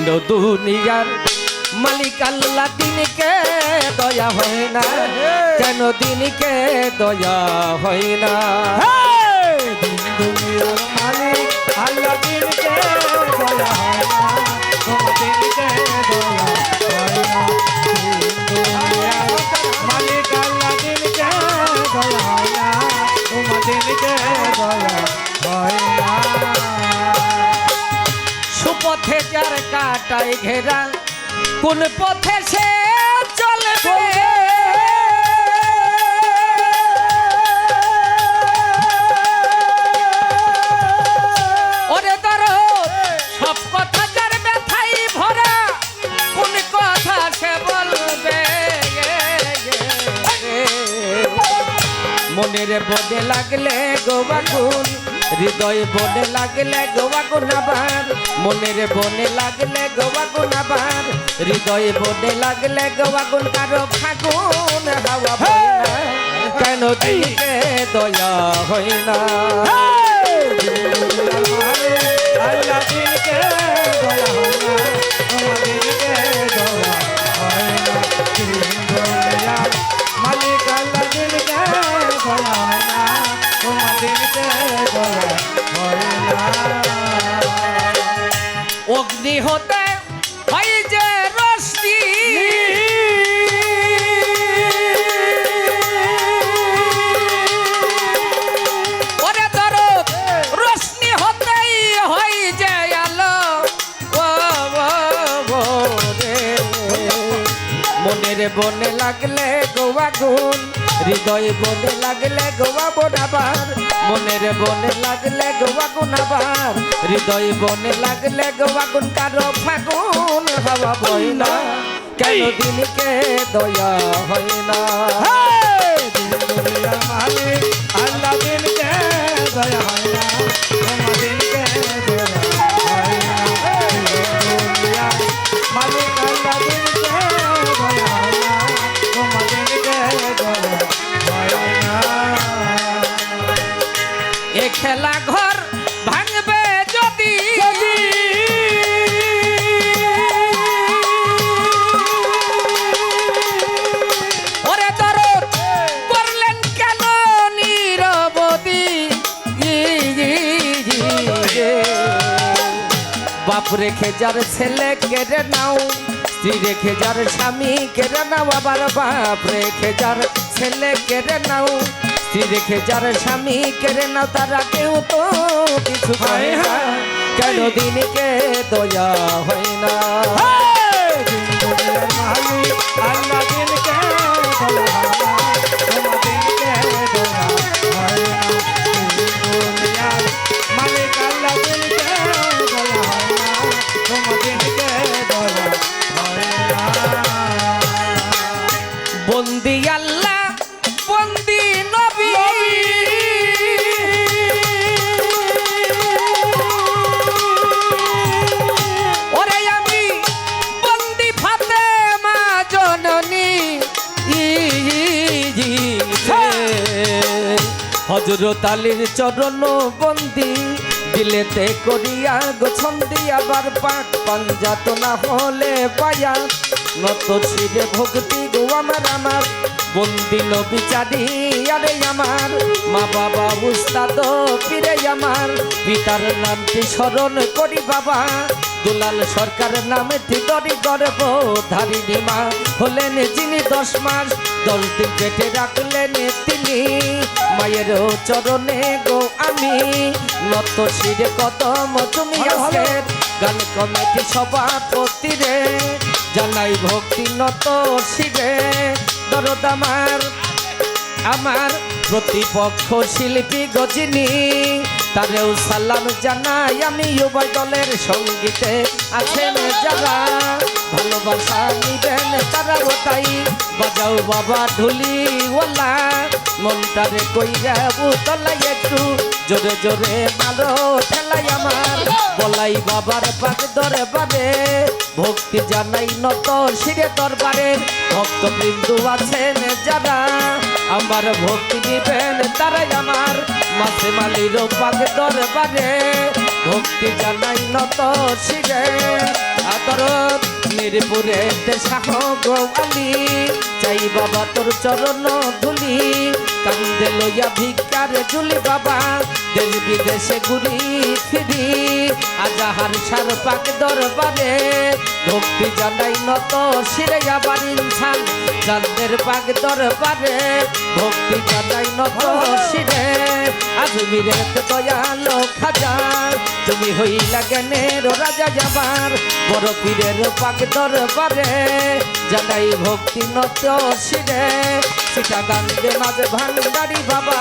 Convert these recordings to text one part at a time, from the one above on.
দিন দুনিয়ার মালিক আল্লাহ দিনকে দয়া হয় না কেন দিনকে দয়া হয় না দিন দুনিয়ার মালিক আল্লাহ দিনকে দয়া হয় না তোমার দিনকে দয়া হয় না দিন দুনিয়ার মালিক আল্লাহ দিনকে দয়া হয় না তোমার দিনকে দয়া হয় না সুপথে যার কাটায় ঘেরা কোন পথে সে চলবে ওরে ধরো সব কথা যার ব্যথাই ভরা কোন কথা সে বলবে মনের বনে লাগলে গোবাগুন হৃদয় বনে লাগলে গোবাগুন আবার মনের বনে লাগলে গোবাগুন আবার হৃদয় বনে লাগলে গোবাগুন কারো ফাগুন হাওয়া বয় না কেন দিকে দয়া হয় না আল্লাহ দিনকে দয়া হয় না তোমার দিনকে দয়া হয় না দিন দুনিয়ার মালিক আল্লাহ দিনকে দয়া হয় না তোমার দিনকে দয়া হয় না অগ্নি হতে হয় যে রশ্মি ওরে ধরো রশ্মি হতেই হয় যে আলো ও রে মনের বনে লাগলে গোয়াগুন হৃদয় বনে লাগলে গোয়াগুন আবার মনের বনে লাগলে গোয়াগুন আবার হৃদয় বনে লাগলে গোয়াগুন কারো ফাগুন হাওয়া বয় না কেন দিনকে দয়া হয় না দিন দুনিয়ার মালিক আল্লাহ দিনকে দয়া হয় না তোমার দিনকে দয়া হয় না দিন দুনিয়ার মালিক আল্লাহ দিনকে দয়া হয় না তোমার দিনকে দয়া হয় না এ খেলা ঘর ভাঙবে যদি ওরে দরদ করলেন কেন নিরবধি বাপ রেখে যার ছেলে কেড়ে নাও স্ত্রী রেখে যার স্বামী কেড়ে নাও আবার বাপ রেখে যার ছেলে কেড়ে নাও স্ত্রী রেখে যার স্বামী কেড়ে নাও তারা কেউ তো কিছু পায় না কেন দিনকে দয়া হয় না দিন দুনিয়ার মালিক আল্লাহ দিনকে দয়া হয় না তোমার দিনকে দয়া হয় না দিন দুনিয়ার মালিক আল্লাহ দিনকে দয়া হয় না তোমার দিনকে দয়া হয় না বন্দি আল্লাহ বন্দি নবী ওরে আমি বন্দি ফাতেমা জননী হযরত আলীর চরণ বন্দি দিলেতে করিয়া গোছন্দি আবার পাক পাঞ্জাত না হলে পায়া নত শিরে ভক্তি গো আমার বন্দি নবিচারি আরে আমার মা বাবা উস্তাদ পীরে আমার পিতার নামটি স্মরণ করি বাবা দুলাল সরকার নামে ঠিকরি গর্ব ধারিণী মা হলেন যিনি 10 মাস 10 দিন পেটে রাখলেন তিনি মায়ের চরণে গো আমি নত শিরে কদম তুমি আছেন গান কমিটি সভাপতি রে জানাই ভক্তি নত শিরে দরদ আমার প্রতিপক্ষ শিল্পী গজিনী তারেও সালাম জানাই আমি উভয় দলের সঙ্গীতে আছেন যারা ভালোবাসা নিবেন তারাও তাই বাজাও বাবা ঢুলিওয়ালা মনটারে কইরা বুতলাই একটু জোরে জোরে মারো ঠেলাই আমার বলাই বাবার পাক দরবারে ভক্তি জানাই নত শিরে দরবারে ভক্তবৃন্দু আছেন যারা আমার ভক্তি দিবেন তারাই আমার মাসে মালির পাক দরবারে ভক্তি জানাই নত শিরে আদর মিরপুরে শাহ গোয়ালি চাই বাবা তোর চরণ ধুলি কান্দে লইয়া ভিক্ষার ঝুলি বাবা দেশ বিদেশে ঘুরি ফিরি আজাহার সার পাক দরবারে ভক্তি জানাই নত শিরে আবার ইনসান চাঁদের পাক দরবারে ভক্তি জানাই নত শিরে আজমিরের দয়ালো খাজা তুমি হইলা জ্ঞানের রাজা যাবার বড় পীরের পাক দরবারে জানাই ভক্তি নত শিরে সেটা গান্ধে মাঝে ভান্ডারি বাবা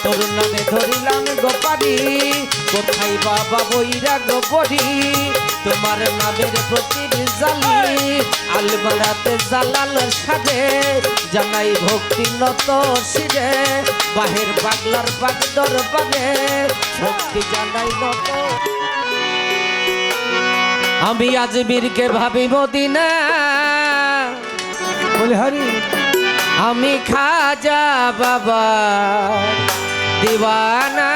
তোর নামে ধরিলাম গোপারি কোথায় বাবা বইরা গোপরি তোমার নামের প্রতি জালি আলবাড়াতে জালাল সাজে জানাই ভক্তি নত শিরে বাহের পাগলার পাক দরবারে ভক্তি জানাই নত আমি আজমিরকে ভাবি মদিনা বলি হরি আমি খাজা বাবা দিওয়ানা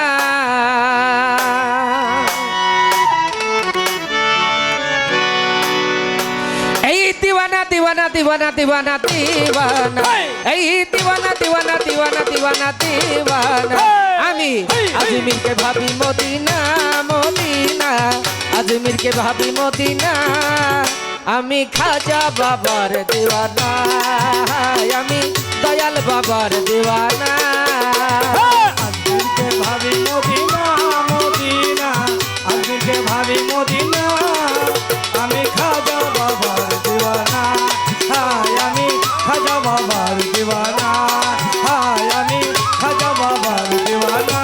এই দিওয়ানা দিওয়ানা দিওয়ানা দিওয়ানা দিওয়ানা এই দিওয়ানা দিওয়ানা দিওয়ানা দিওয়ানা দিওয়ানা আমি আজমিরকে ভাবি মদিনা মদিনা আজমিরকে ভাবি মদিনা আমি খাজা বাবার দিওয়ানা আমি দয়াল বাবার দিওয়ানা আজকে ভাবি মদিনা মদিনা আজকে ভাবি মদিনা আমি খাজা বাবার দিওয়ানা হায় আমি খাজা বাবার দিওয়ানা হায় আমি খাজা বাবার দিওয়ানা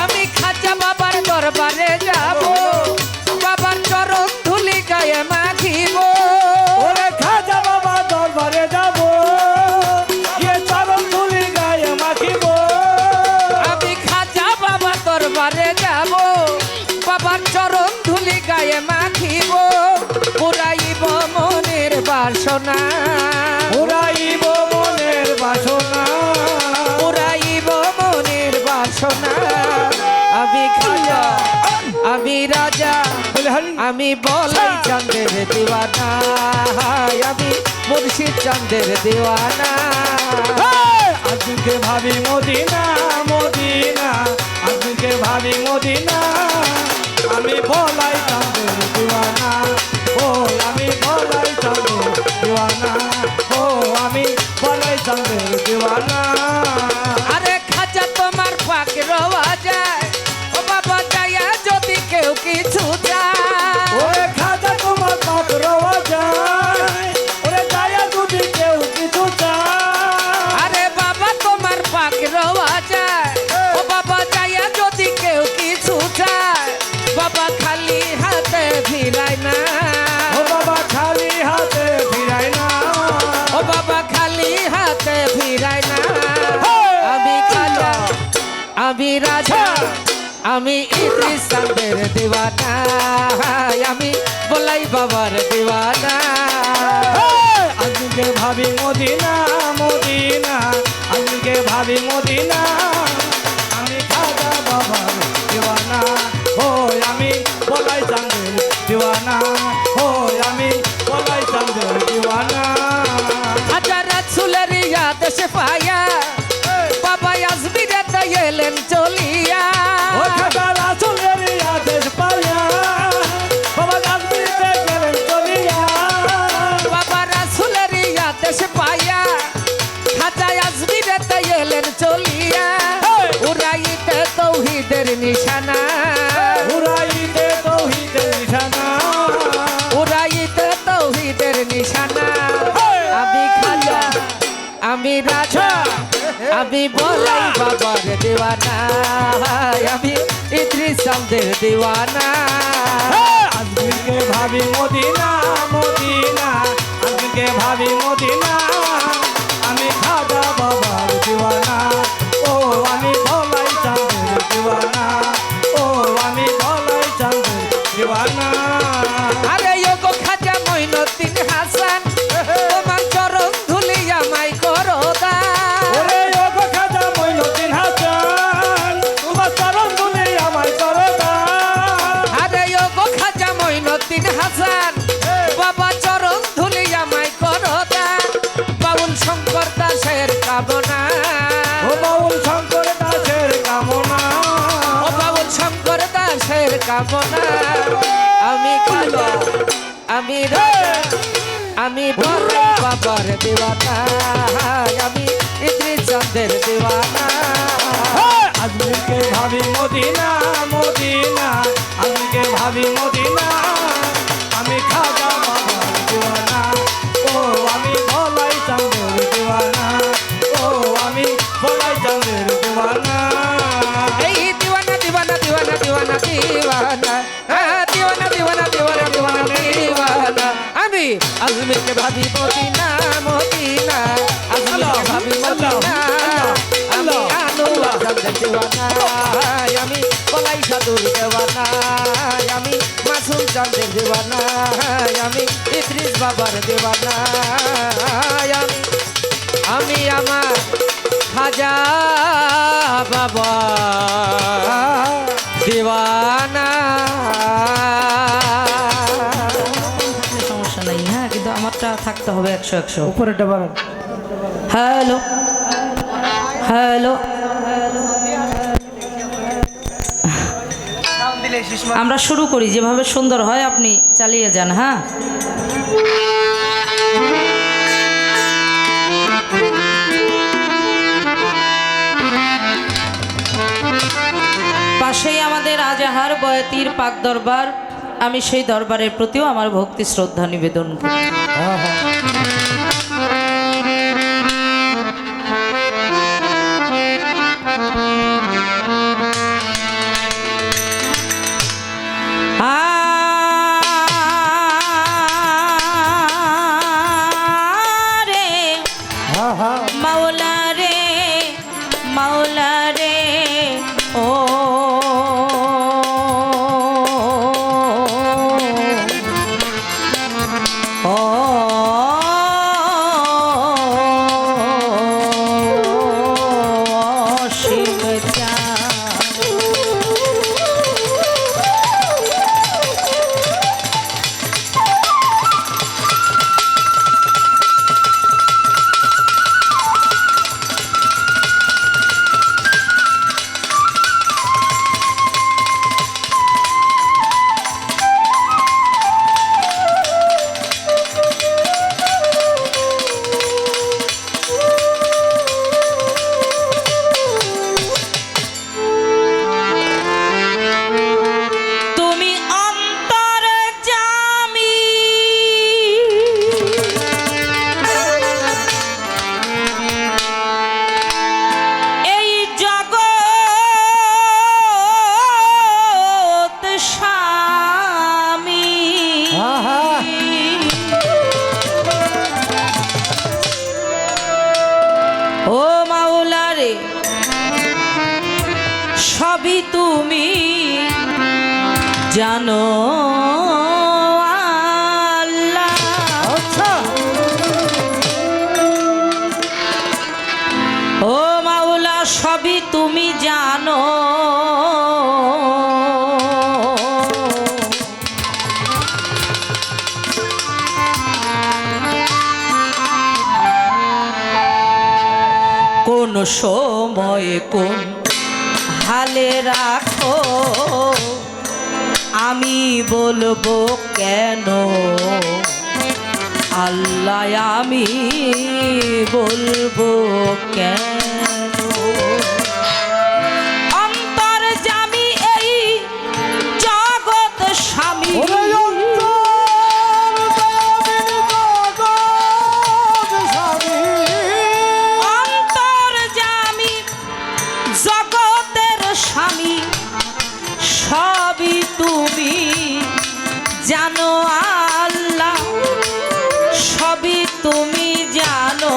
আমি খাজা বাবার দরবারে যাব বাবার চরণ ধুলি গায়ে মাখিব ওরে খাজা বাবা দরবারে যাব এ চরণ ধুলি গায়ে মাখিব আমি খাজা বাবার দরবারে যাব বাবার চরণ ধুলি গায়ে মাখিব পুরাইব মনের বাসনা উড়াইব মনের বাসনা পুরাইব মনের বাসনা আমি খাজা আমি রাজা বলে হরি আমি বলাই চাঁদের দিওয়ানা আমি মুর্শিদ চাঁদের দিওয়ানা আজকে ভাবি মদিনা মদিনা আজকে ভাবি মদিনা আমি বলাই চাঁদের দিওয়ানা ও আমি বলাই চাঁদের দিওয়ানা ও আমি বলাই চাঁদের দিওয়ানা আরে খাজা তোমার পাক রওয়া যায় ও বাবা যায়া যদি কেউ কিছু যায় ওরে খাজা তোমার পাক রওয়া যায় ওরে যায়া যদি কেউ কিছু চায় আরে বাবা তোমার পাক রওয়া যায় ও বাবা যায়া যদি কেউ কিছু চায় বাবা খালি হাতে ফিরায় না ও বাবা খালি হাতে ফিরায় না ও বাবা খালি হাতে ফিরায় না আমি খাজা আমি রাজা আমি ইদ্রিস চাঁদের দিওয়ানা আমি বলাই বাবার দিওয়ানা আজকে ভাবি মদিনা মদিনা আজকে ভাবি মদিনা আমি খাজা বাবার দিওয়ানা ও আমি বলাই চাঁদের দিওয়ানা ও আমি বলাই চাঁদের দিওয়ানা হাজার রাসূলের ইয়াদ সে পায়া বাবা আজমিরে এলেন চলিয়া ও খাজা রাসূলের আদেশ পায়া বাবা গাজবিতে গেলেন চলিয়া বাবা রাসূলের ইয়াদ সে পায়া খাজা আজমিরে এলেন চলিয়া উড়াইতে তৌহিদের নিশানা উড়াইতে তৌহিদের নিশানা উড়াইতে তৌহিদের নিশানা আমি খাজা আমি রাজা আমি বলাই বাবার দিওয়ানা আমি ইদ্রিস চাঁদের দিওয়ানা আজকে ভাবি মদিনা মদিনা আজকে ভাবি মদিনা আমি খাজা বাবার দিওয়ানা ও আমি ভোলাই চাঁদের দিওয়ানা ও আমি ভোলাই চাঁদের দিওয়ানা আরে গো খাজা মঈনুদ্দিন হাসান তোমার চরণ ধুলি আমায় করো দান ওরে যাব না আমি খাজা আমি রাজা আমি বড় বাবার দেওয়ানা আমি ইদ্রিস চাঁদের দেওয়ানা আজমিরকে ভাবি মদিনা মদিনা আজমিরকে ভাবি মদিনা আমি খাজা বাবার দিওয়ানা ও আমি ভোলাই চাঁদের দিওয়ানা ও আমি ভোলাই চাঁদের দিওয়ানা এই দিওয়ানা দিওয়ানা দিওয়ানা দিওয়ানা দিওয়ানা দিওয়ানা দিওয়ানা দিওয়ানা দিওয়ানা দিওয়ানা আমি আজমিরকে ভাবি মদিনা মদিনা আজমিরকে ভাবি মদিনা আমি আনোয়ার চাঁদের দেওয়ানা আমি বলাই সাধুর দেওয়ানা আমি মাসুম চাঁদের দেওয়ানা আমি ইদ্রিস বাবার দেওয়ানা আমি আমার খাজা বাবা দেওয়ানা সমস্যা নাই, হ্যাঁ, কিন্তু আমারটা থাকতে হবে 100-100। উপরে ডাবার হ্যালো হ্যালো, আমরা শুরু করি, যেভাবে সুন্দর হয় আপনি চালিয়ে যান। হ্যাঁ, পাশেই আমাদের আজাহার বয়াতির পাক দরবার, আমি সেই দরবারের প্রতিও আমার ভক্তি শ্রদ্ধা নিবেদন করি। মাওলা রে মাওলা রে ও শিব সবই তুমি জানো আল্লাহ। ও মাওলা সবই তুমি জানো, কোন সময় কোন হালে রাখো আমি বলবো কেন আল্লাহ, আমি বলবো কেন। অন্তর্যামী এই জগৎ স্বামী, অন্তর্যামী জগতের স্বামী, সবই তুমি জানো আল্লাহ, সবই তুমি জানো।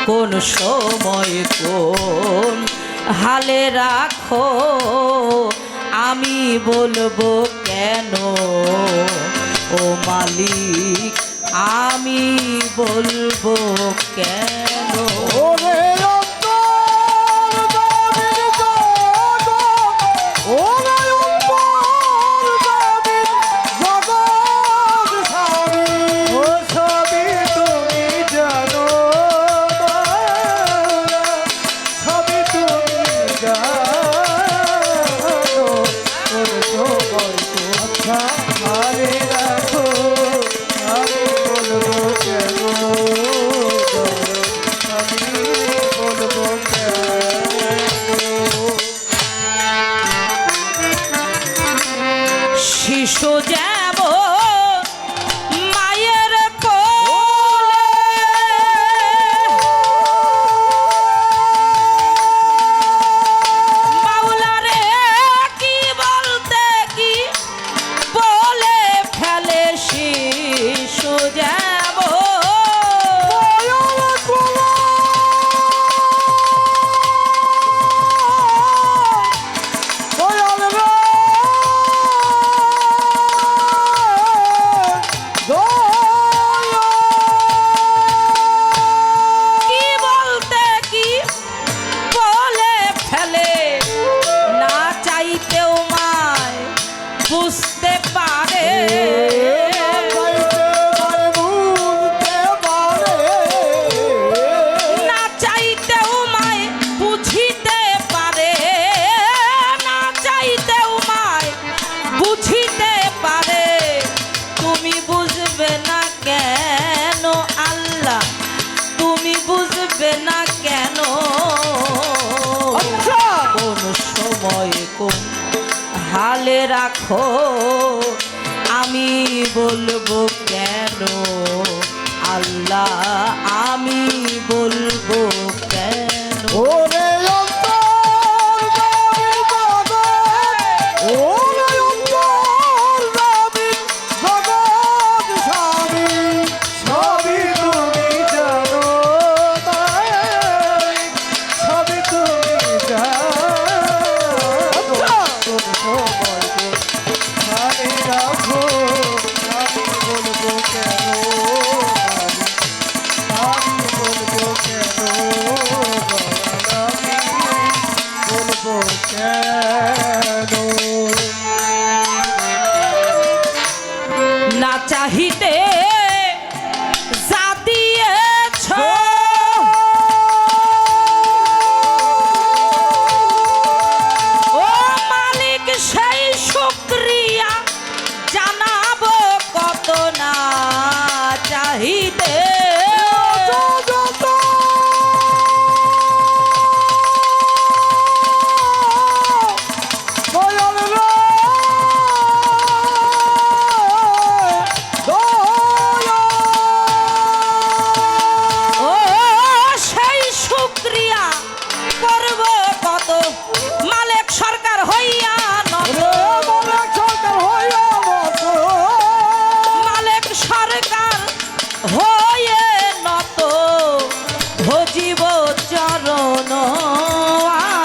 কোন সময় কোন হালে রাখো আমি বলবো কেন ও মালিক, আমি বলবো কেন। আচ্ছা ভালে রাখো আমি বলবো কেন আমি বলবো কেন শিশু যাব মায়ের কোলে মাওলারে কি বলতে কি বলে ফেলে শিশু যাব কি বলতে কি বলে ফেলে না চাইতেও মায় বুঝতে পারে না চাইতেও মায় বুঝিতে পারে না চাইতেও মায় বুঝিতে পারে তুমি বুঝবে না কেন আল্লাহ তুমি বুঝবে না কেন কোন সময় কোন হালে রাখো আমি বলবো কেন আল্লাহ আমি বলবো কেন ওরে অন্তর্যামী জগৎ, ওরে অন্তর্যামী জগৎ স্বামী, সবই তুমি জানো তাই, সবই তুমি জানো। কোন সময় কোন হালে রাখো আমি বলবো কেন আমি বলবো কেন আমি বলবো কেন না চাহিতে যা দিয়েছ ও মালিক সেই শুকরিয়া জানাবো কত না চাহিতে ও সেই শুকরিয়া করব কত মালিক সরকার হইয়া নত মালিক সরকার হয়ে নত ভজিব চরণ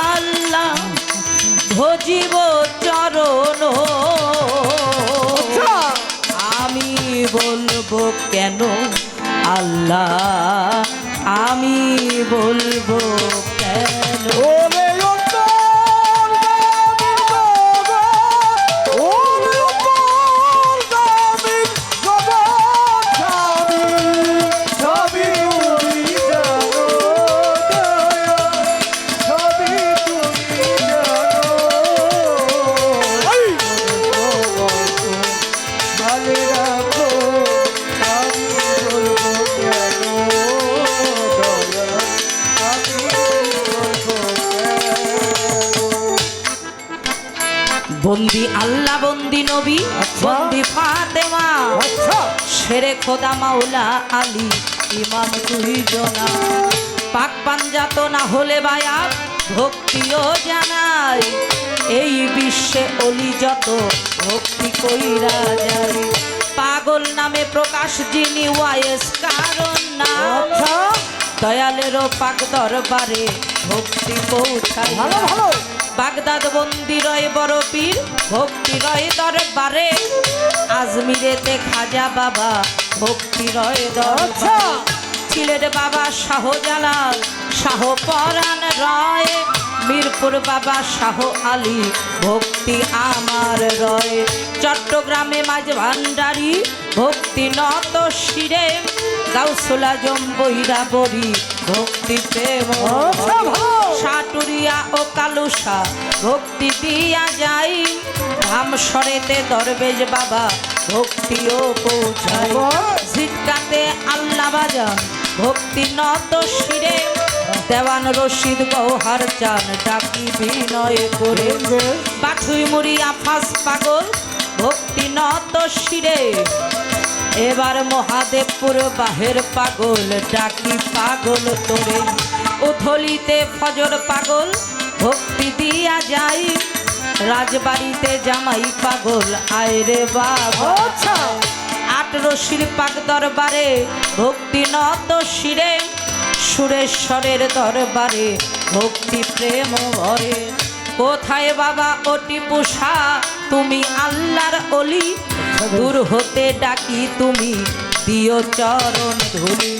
আল্লাহ ভজিব চরণ আমি বলবো কেন আল্লাহ আমি বলবো কেন ওরে অন্তর্যামী জগৎ, ওরে অন্তর্যামী জগৎ স্বামী, সবই তুমি জানো দয়া, সবই তুমি জানো। ভালে রাখো আমি বলবো কেন দয়া, আমি বলবো কেন। বন্দি আল্লাহ বন্দি নবী বন্দি ফাতেমা আচ্ছা শেরে খোদা মাওলা আলী ইমাম দুইজনা পাক পাঞ্জাত না হলে বায়াত ভক্তিও জানাই এই বিশ্বে অলি যত ভক্তি কইরা যায় পাগল নামে প্রকাশ যিনি ওয়াইস কারণ না আচ্ছা দয়ালেরও পাক দরবারে ভক্তি পৌঁছায় ভালো ভালো বাগদাদ বন্দি রয় বড় পীর ভক্তি রয় দরবারে আজমিরেতে খাজা বাবা ভক্তি রয় আচ্ছা দরবারে সিলেট বাবা শাহজালাল শাহ পরাণ রায় মিরপুর বাবা শাহ আলী ভক্তি আমার রয় চট্টগ্রামে মাঝ ভান্ডারী ভক্তি নত শিরে গাউসুল আজম বৈরাবরী ভক্তিতে আচ্ছা, ভালো। সাটুরিয়া ও কালুসা ভক্তি দিয়া যাই ধাম স্বরেতে দরবেশ বাবা ভক্তিও পৌঁছায় ঝিটকাতে আল্লাহ বাজান ভক্তি নত শিরে দেওয়ান রশিদ গৌহার চান ডাকি বিনয় করে পাঠুই মুড়ি আফাস পাগল ভক্তি নত শিরে এবার মহাদেবপুর বাহের পাগল ডাকি পাগল তোরে উথলিতে ফজর পাগল ভক্তি দিয়া যাই রাজবাড়িতে জামাই পাগল আয় রে বাবা আট রশির পাক দরবারে ভক্তি নত শিরে সুরেশ্বরের দরবারে ভক্তি প্রেম ভরে কোথায় বাবা ওটি পোষা তুমি আল্লাহর অলি দূর হতে ডাকি তুমি দিও চরণ ধুলি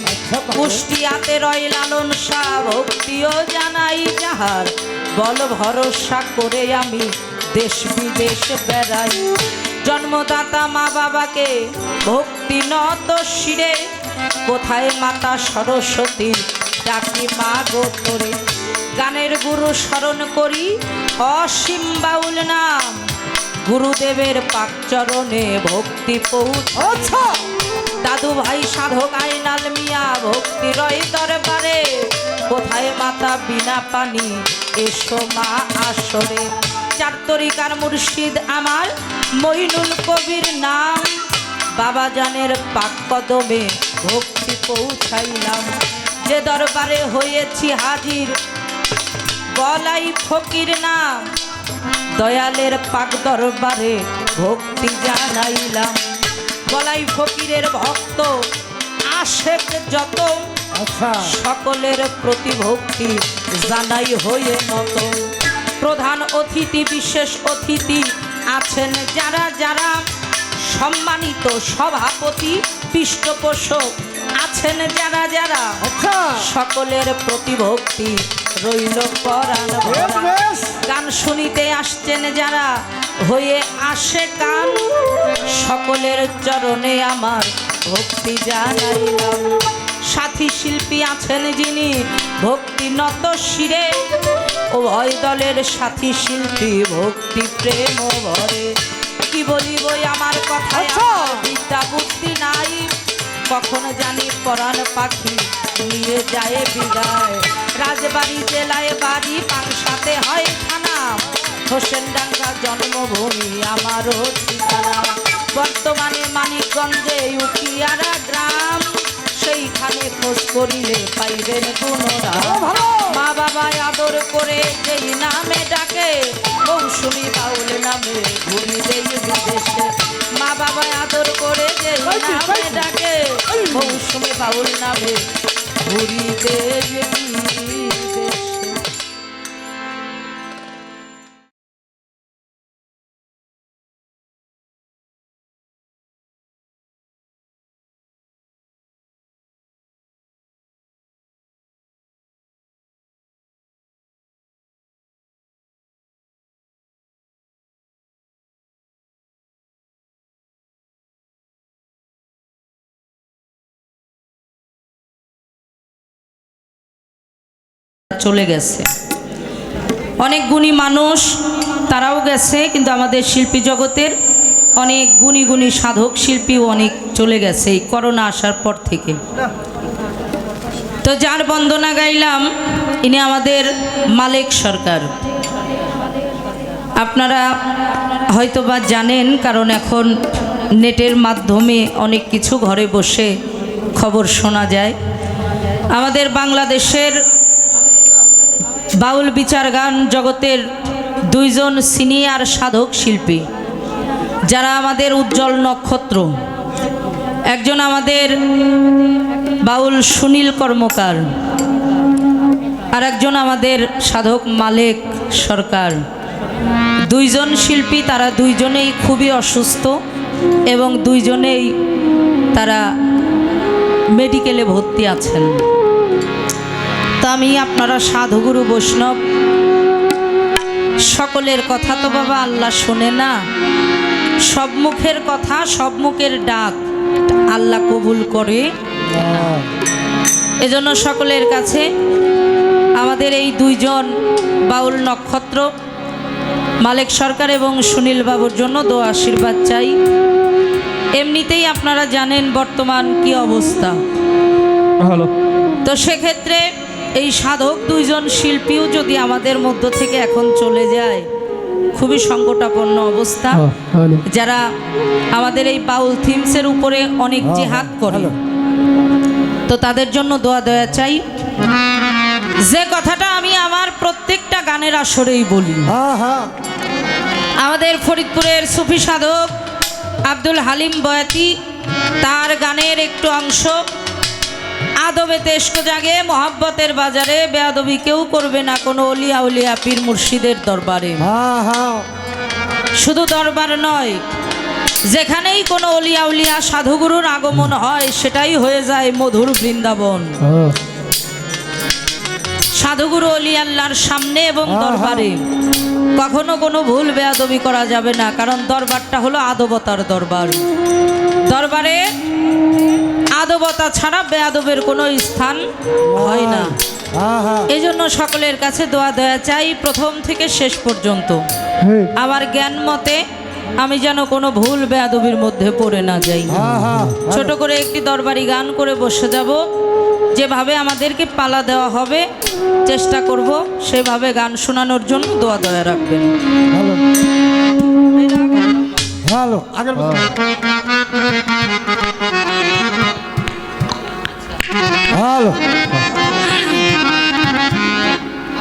কুষ্টিয়াতে রয় লালন শাহ ভক্তিও জানাই যাহার বল ভরসা করে আমি দেশ বিদেশ বেড়াই জন্মদাতা মা বাবাকে ভক্তি নত শিরে কোথায় মাতা সরস্বতী ডাকি মা গো তোরে গানের গুরু স্মরণ করি অসীম বাউল নাম গুরুদেবের পাক চরণে ভক্তি পৌঁছা দাদু ভাই সাধক আইনাল মিয়া ভক্তি রয় দরবারে কোথায় মাতা বিনা পানি এসো মা আসরে চার তরিকার মুর্শিদ আমার মইনুল কবির নাম বাবা জানের পাক কদমে ভক্তি পৌঁছাইলাম যে দরবারে হয়েছি হাজির গলাই ফকির নাম দয়ালের পাক দরবারে ভক্তি জানাইলাম গলাই ফকিরের ভক্ত আশেক যত সকলের প্রতি ভক্তি জানাই হয়ে নত প্রধান অতিথি বিশেষ অতিথি আছেন যারা যারা সম্মানিত সভাপতি পৃষ্ঠপোষক আছেন যারা যারা সকলের প্রতি ভক্তি রইল পরাণ গান শুনিতে আসছেন যারা হয়ে আসে কান সকলের চরণে আমার ভক্তি জানাইলাম সাথী শিল্পী আছেন যিনি ভক্তি নত শিরে উভয় দলের সাথী শিল্পী ভক্তি প্রেম ভরে কি বলিব আমার কথা বিদ্যা বুদ্ধি নাই কখন জানি পরাণ পাখি নিয়ে যায় বিদায় রাজবাড়ি জেলায় বাড়ি পাংশাতে হয় থানা হোসেনডাঙ্গা জন্মভূমি আমারও ঠিকানা বর্তমানে মানিকগঞ্জে উকিয়ারা গ্রাম সেইখানে খোঁজ করিলে পাইবেন গুণরাম মা বাবায় আদর করে যেই নামে ডাকে মৌসুমি বাউল নামে ঘুরি দেই বিদেশে মা বাবায় আদর করে যেই নামে ডাকে মৌসুমি বাউল নামে ঘুরি দেই বিদেশে চলে গেছে অনেক গুণী মানুষ তারাও গেছে কিন্তু আমাদের শিল্পী জগতের অনেক গুণী গুণী সাধক শিল্পীও অনেক চলে গেছে এই করোনা আসার পর থেকে তো যার বন্দনা গাইলাম ইনি আমাদের মালেক সরকার আপনারা হয়তোবা জানেন কারণ এখন নেটের মাধ্যমে অনেক কিছু ঘরে বসে খবর শোনা যায় আমাদের বাংলাদেশের বাউল বিচার গান জগতের দুইজন সিনিয়র সাধক শিল্পী যারা আমাদের উজ্জ্বল নক্ষত্র একজন আমাদের বাউল সুনীল কর্মকার আর একজন আমাদের সাধক মালেক সরকার দুইজন শিল্পী তারা দুইজনেই খুবই অসুস্থ এবং দুইজনেই তারা মেডিকেলে ভর্তি আছেন তা আমি আপনারা সাধুগুরু বৈষ্ণব সকলের কথা তো বাবা আল্লাহ শোনে না সব মুখের কথা সব মুখের ডাক আল্লাহ কবুল করে এজন্য সকলের কাছে আমাদের এই দুইজন বাউল নক্ষত্র মালেক সরকার এবং সুনীল বাবুর জন্য দোয়া আশীর্বাদ চাই। এমনিতেই আপনারা জানেন বর্তমান কি অবস্থা, ভালো তো সেক্ষেত্রে এই সাধক দুইজন শিল্পীও যদি আমাদের মধ্য থেকে এখন চলে যায়, খুবই সংকটাপন্ন অবস্থা। যারা আমাদের এই বাউল থিমসের উপরে অনেক জেহাদ করে, তো তাদের জন্য দোয়া দয়া চাই। যে কথাটা আমি আমার প্রত্যেকটা গানের আসরেই বলি, আমাদের ফরিদপুরের সুফি সাধক আব্দুল হালিম বয়াতি, তার গানের একটু অংশ, আদবে তেস্ক জাগে মোহাব্বতের বাজারে, বেয়াদবি কেউ করবে না কোনো অলিয়া উলিয়া পীর মুর্শিদের দরবারে। শুধু দরবার নয়, যেখানেই কোনো অলিয়া উলিয়া সাধুগুরুর আগমন হয় সেটাই হয়ে যায় মধুর বৃন্দাবন। সাধুগুরু অলি আল্লাহর সামনে এবং দরবারে কখনো কোনো ভুল বেয়াদবি করা যাবে না, কারণ দরবারটা হলো আদবতার দরবার। দরবারে আদবতা ছাড়া বেয়াদবের কোনো স্থান হয় না। এই জন্য সকলের কাছে দোয়া দয়া চাই প্রথম থেকে শেষ পর্যন্ত। আমার জ্ঞান মতে আমি যেন কোনো ভুল বেয়াদবির মধ্যে পড়ে না যাই। ছোট করে একটি দরবারি গান করে বসে যাব, যেভাবে আমাদেরকে পালা দেওয়া হবে চেষ্টা করব সেভাবে গান শোনানোর জন্য দোয়া দয়া রাখবেন। ভালো ভালো।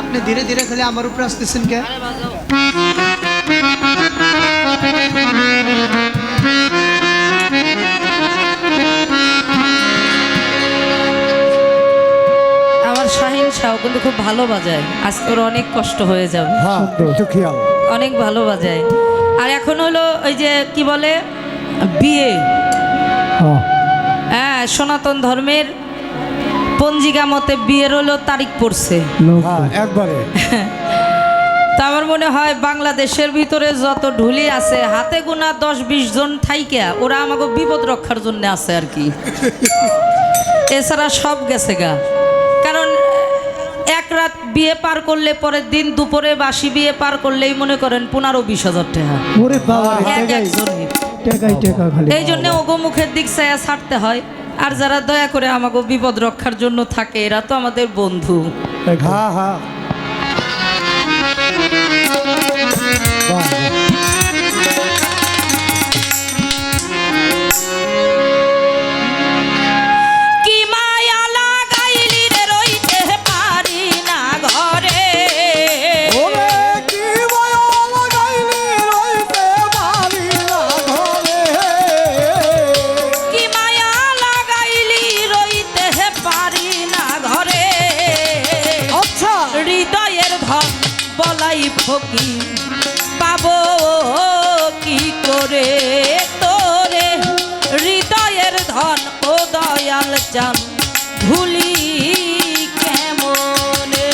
আপনি ধীরে ধীরে খালি আমার উপরে আসতেছেন কে? আমার শাহিন শাহ কিন্তু খুব ভালো বাজায়, আজকে ওর অনেক কষ্ট হয়ে যাবে, অনেক ভালো বাজায়। আর এখন হলো ওই যে কি বলে বিয়ে, হ্যাঁ সনাতন ধর্মের পঞ্জিকা মতে বিয়ের হলো তারিখ পড়ছে একবারে। তা আমার মনে হয় বাংলাদেশের ভিতরে যত ঢুলি আছে হাতে গোনা 10-20 জন থাইকা ওরা আমাকে বিপদ রক্ষার জন্য আছে আর কি, এছাড়া সব গেছে গা। কারণ এক রাত বিয়ে পার করলে পরের দিন দুপুরে বাসি বিয়ে পার করলেই মনে করেন 15-20 হাজার টাকা। এই জন্য ওগো মুখের দিক ছায়া ছাড়তে হয়। আর যারা দয়া করে আমাকে বিপদ রক্ষার জন্য থাকে এরা তো আমাদের বন্ধু। ফকির পাবো কি করে তোরে, হৃদয়ের ধন ও দয়াল চান ভুলি কেমনে।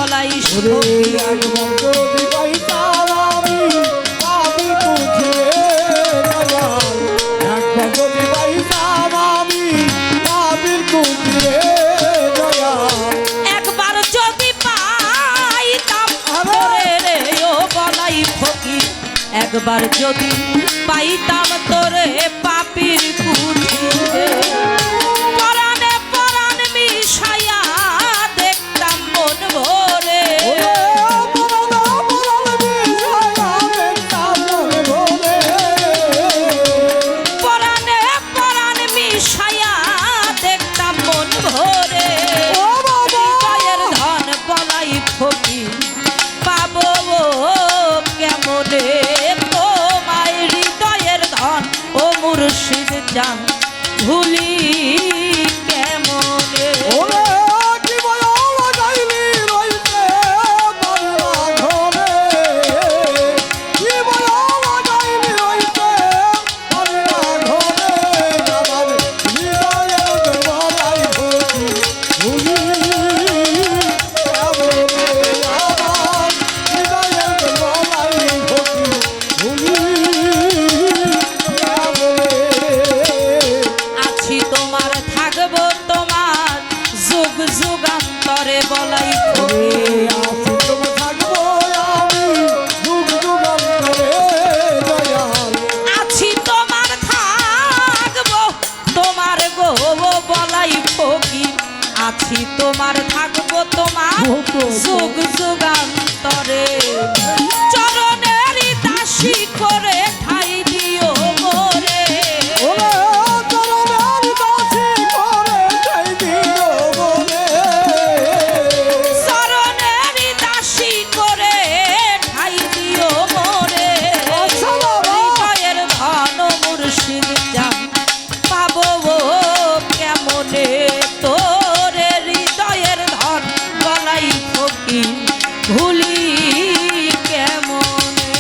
বলাই ওরে সখী। একবার যদি পাইতাম আমি পাপি কুঠিরে দয়াল, একবার যদি পাইতাম আমি পাপির কুঠিরে দয়াল। একবার যদি পাইতাম তোরে রে ও বলাই ফকির, একবার যদি পাইতাম তোরে পাপির কুঠিরে, পরাণে পরাণ মিশাইয়া দেখতাম মন ভরে। ওরে মরণ মরণ বিষয়া দেখতাম মনে ভরে। পরাণে পরাণ মিশাইয়া দেখতাম মন ভরে। ও বাবা! হৃদয়ের ধন বলাই ফকির, পাবো কেমনে তোমায় হৃদয়ের ধন ও মুর্শিদ জান ভুলি কেমনে। ওরে কি বয়ল গাইলি রইতে বাংলা ঘরে, কি বয়ল গাইলি রইতে বাংলা ঘরে। আমার হৃদয়ের গলায় ভর্তি ভুলি কেমনে, আমার হৃদয়ের গলায় ভর্তি ভুলি কেমনে। আছি তোমার থাকবো তোমার যুগ যুগান্তরে বলাই ফকির। আছি তোমার থাকবো আমি যুগ যুগান্তরে দয়াল। আছি তোমার থাকবো তোমার গো বলাই ফকির, আছি তোমার থাকবো তোমার যুগ যুগান্তরে। চরণের দাসী করে ঠাই দিও মোরে। ওরে চরণের দাসী করে ঠাই দিও মোরে। চরণের দাসী করে ঠাই দিও মোরে। আচ্ছা বাবা। হৃদয়ের ধন মুর্শিদ জান পাবো কেমনে তোরে হৃদয়ের ধন বলাই ফকির ভুলি কেমনে।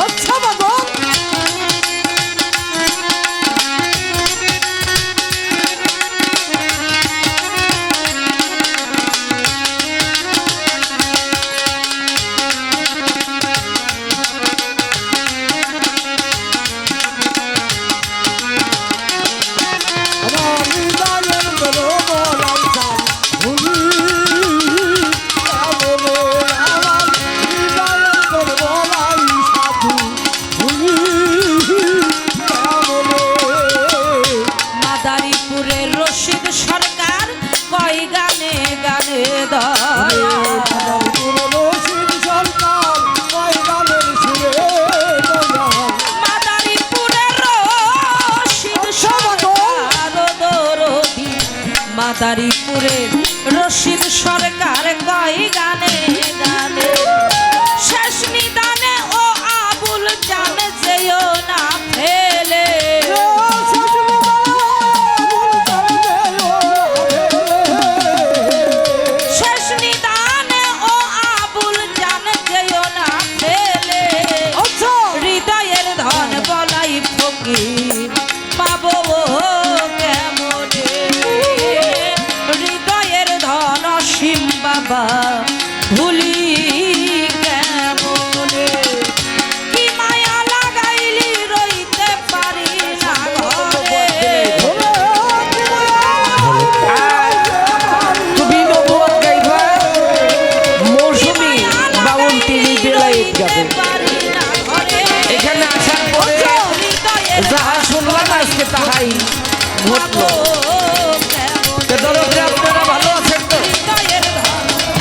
আচ্ছা বাবা। আমার হৃদয়ের গলায় চাল ভুলি কেমনে, আমার হৃদয়ের গলায় সাধু ভুলি কেমনে। মাদারীপুরের রশিদ সরকার কয় গানে গানে দয়া। রশিদ সরকার ময়দানের সুরে দয়াল। মাদারীপুরের রশিদ সরকার দরদি, মাদারীপুরের রশিদ সরকার কয় গানে গানে। শেষ নিদানে ও আবুল জান যেও না ফেলে। শেষ নিদানে ও আবুল জান যেও না ফেলে। হৃদয়ের ধন বলাই ফকির পাবো কেমনে। হৃদয়ের ধন অসীম বাবা ভুলি কেমনে। কি মায়া লাগাইলি রইতে পারি না ঘরে। তুমি নবুয়ত গাইবা, মৌসুমী বাউল তিনি বেলায়েত গাবে। এখানে আসার পরে যাহা শুনলাম আজকে তাহাই ঘটলো। তো দর্শকরা আপনারা ভালো আছেন তো?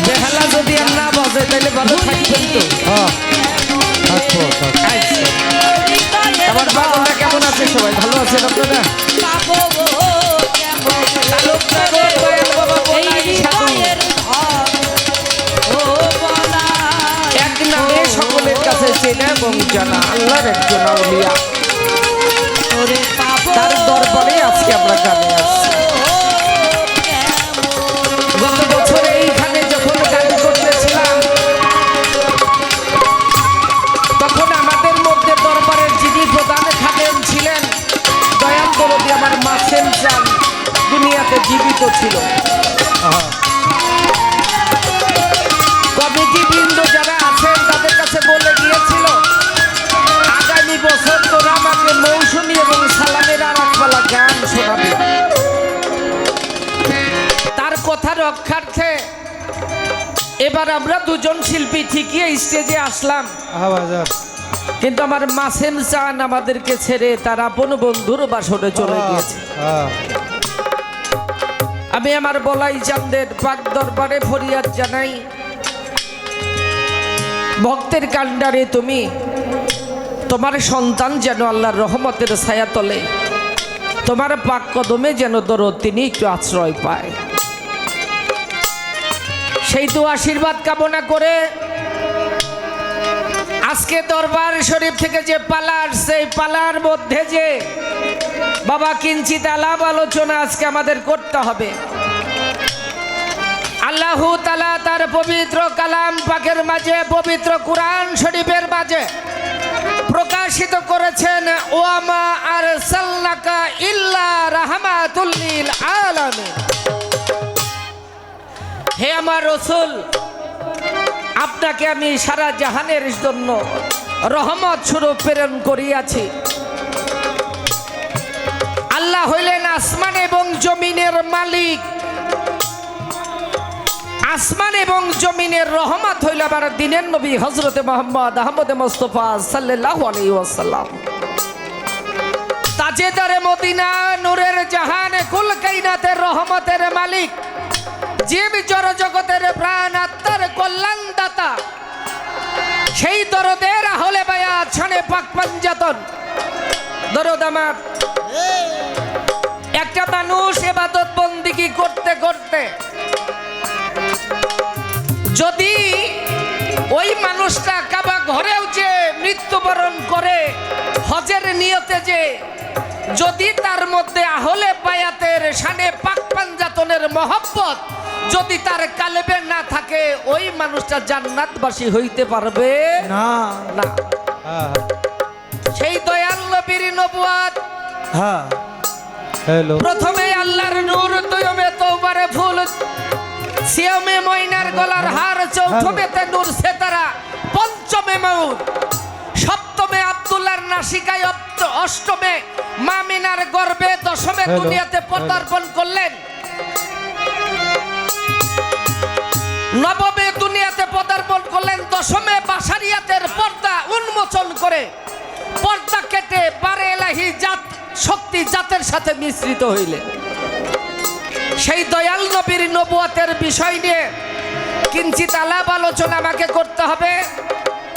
বেহালা যদি আর না বাজে তাহলে ভালো থাকবেন তো? আচ্ছা। আমার বাবারা কেমন আছে? সবাই ভালো আছেন আপনারা? তালুকদার দয়াল বাবা বলাই সাধু। এক নামে সকলের কাছে চেনা এবং জানা আল্লাহর একজন আউলিয়া। তার দরবারে আজকে আমরা গানে আসছি। গত বছর এইখানে যখন গান করতেছিলাম তখন আমাদের মধ্যে দরবার ছিল। হ্যাঁ, কমিটি বৃন্দ যারা আছেন তাদের কাছে বলে গিয়েছিল আগামী বছর তোরা আমাকে মৌসুমী এবং সালামের আর একবেলা গান শোনাবে। তার কথা রক্ষার্থে এবার আমরা দুজন শিল্পী ঠিকই এই স্টেজে আসলাম, হ্যাঁ বাজার। কিন্তু আমার মাসেম চান আমাদেরকে ছেড়ে তার আপন বন্ধুর বাসনে চলে গিয়েছে। হ্যাঁ, আমি আমার বলাই চাঁদের পাক দরবারে ফরিয়াদ জানাই, ভক্তের কান্ডারে তুমি তোমার সন্তান যেন আল্লাহর রহমতের ছায়া তলে তোমার পাক কদমে যেন ধরো তিনি একটু আশ্রয় পায়, সেই তো আশীর্বাদ কামনা করে আজকে দরবার শরীফ থেকে যে পালা আসছে এই পালার মধ্যে যে বাবা কিঞ্চিত আলাপ আলোচনা আজকে আমাদের করতে হবে। আল্লাহ তাআলা তার পবিত্র কালাম পাকের মাঝে পবিত্র কুরআন শরীফের মাঝে প্রকাশিত করেছেন, ওয়ামা আরসালনাকা ইল্লা রাহমাতুল লিল আলামিন। হে আমার রাসূল, আপনাকে আমি সারা জাহানের জন্য রহমত স্বরূপ প্রেরণ করিয়াছি। আল্লাহ হইলেন আসমান এবং জমিনের মালিক, আসমান এবং জমিনের রহমত হইল আমার দিনের নবী হযরতে মুহাম্মদ আহমদ মুস্তাফা সাল্লাল্লাহু আলাইহি ওয়াসাল্লাম। তাজেদারে মদিনা, নূরের জাহান, কুল কায়নাতের রহমতের মালিক, জীব জড় জগতের প্রাণ আত্মার কল্যাণদাতা, সেই দরদের আহলে বায়াত শানে পাক পাঞ্জাতন দরদ আমার। একটা মানুষ ইবাদত বন্দেগী করতে করতে যদি ওই মানুষটা কাবা ঘরেও যে মৃত্যুবরণ করে হজের নিয়তে যে যদি তার মধ্যে আহলে বায়াতের শানে পাক পাঞ্জাতনের মহব্বত যদি তার কালেবে না থাকে, ওই মানুষটা জান্নাতবাসী হইতে পারবে না না। হ্যাঁ, সেই দয়াল নবীর নবুয়াত, হ্যাঁ, হ্যালো, প্রথমে আল্লাহর নূর, দুইমে তওবারে ফুল, সিয়মে ময়নার গলার হার, চৌথমেতে নূর সেতারা, পঞ্চমে মউত, সপ্তমে আব্দুল্লাহর নাসিকায়, অষ্টমে মামিনার গর্ভে, দশমে হ্যালো, দুনিয়াতে পদার্পণ করলেন, নবমে দুনিয়াতে পদার্পণ করলেন, দশমে বাশারিয়াতের পর্দা উন্মোচন করে পর্দা কেটে বারে এলাহি জাত শক্তি জাতের সাথে মিশ্রিত হইলেন। সেই দয়াল নবীর নবুয়তের বিষয় নিয়ে কিঞ্চিত আলাপ আলোচনা আমাকে করতে হবে।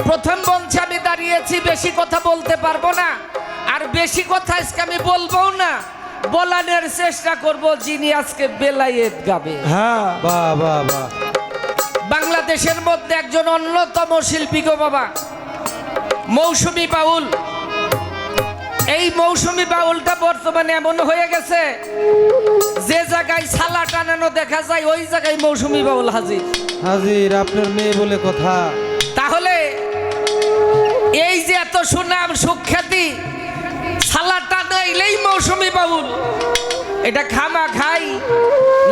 প্রথম মঞ্চে আমি দাঁড়িয়েছি, বেশি কথা বলতে পারবো না, আর বেশি কথা আজকে আমি বলবো না, বলানোর চেষ্টা করব যিনি আজকে বেলায়েত গাবে। হ্যাঁ, বাহ বাহ বাহ, বাংলাদেশের মধ্যে একজন অন্যতম শিল্পী গো বাবা, মৌসুমী বাউল। এই মৌসুমী বাউলটা বর্তমানে এমন হয়ে গেছে যে জায়গায় ছালা টানানো দেখা যায় ওই জায়গায় মৌসুমী বাউল হাজির। হাজির, আপনার মেয়ে বলে কথা। তাহলে এই যে এত সুনাম সুখ্যাতি, ছালা টানাইলেই মৌসুমী বাউল, এটা খামা খাই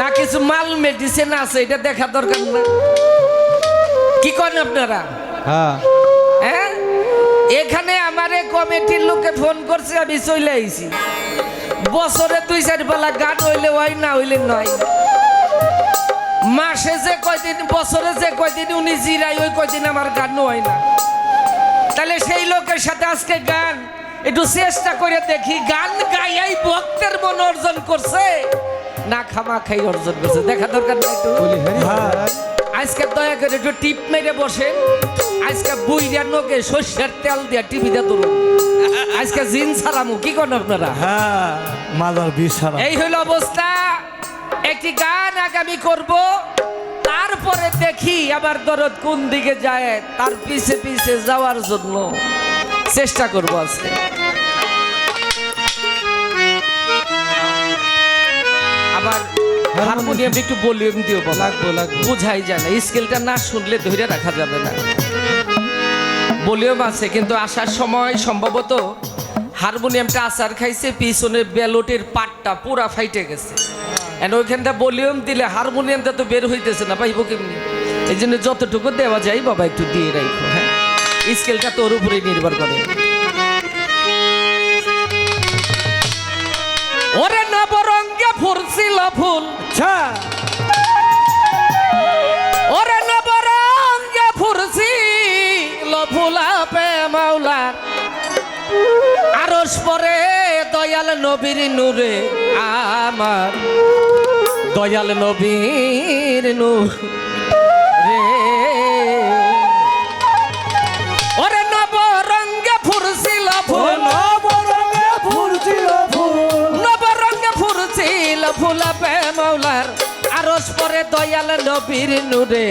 না কিছু মাল মেডিসিন আছে এটা দেখা দরকার না? কি করেন আপনারা? হ্যাঁ, হ্যাঁ, এখানে আমারে কমিটির লোকে ফোন করছে, আমি চলে আইছি। বছরে 2-4 বেলা গান হইলে হয়, না হইলে নয়। মাসে যে কয়দিন, বছরে যে কয়দিন উনি জিরাই, ওই কয়দিন আমার গান হয় না। তাহলে সেই লোকের সাথে আজকে গান একটু চেষ্টা করে দেখি, গান গাইয়াই ভক্তের মন অর্জন করছে না খামা খাই অর্জন করছে, দেখা দরকার না একটু? বলি হ্যাঁ, আজকে দয়া করে একটু টিপ মেরে বসেন। আজকে বুইরা নোকে সর্ষের তেল দিয়া টিভিটা ধরুন, আজকে জিন ছাড়ামু। কি করেন আপনারা? হ্যাঁ, মাদার বিছানা। এই হইল অবস্থা। একটি গান আগামী করব, তারপরে দেখি আবার দরদ কোন দিকে যায়, তার পিছে পিছে যাওয়ার জন্য চেষ্টা করব আজকে। আবার হারমোনিয়াম একটু ভলিউম দিও বাবা, লাগবো লাগবো। বুঝাই যায় না, স্কেলটা না শুনলে ধরে রাখা যাবে না। ভলিউম আছে কিন্তু আসার সময় সম্ভবত হারমোনিয়ামটা আচার খাইছে, পিছনের বেলটের পাটটা পুরা ফাইটে গেছে। এন্ড ওইখানটা ভলিউম দিলে হারমোনিয়ামটা তো বের হইতেছে না, পাইব কেমনি? এই জন্য যতটুকু দেওয়া যায় বাবা একটু দিয়ে রাখো। হ্যাঁ, স্কেলটা তোর উপরেই নির্ভর করে। ওরে নবরঙ্গে ফুরছিল ফুল, আচ্ছা ওরে নবরঙ্গে ফুরছিল ফুলা পে মাওলা, আরশ পরে দয়াল নবীর নূরে আমার, দয়াল নবীর নূরে। ওরে নবরঙ্গে ফুরছিল ফুল, নবরঙে ফুরছিল ফুল, নবরঙ্গে ফুরছিল ফুলা পে মাওলার, আরশ পরে দয়াল নবীর নূরে,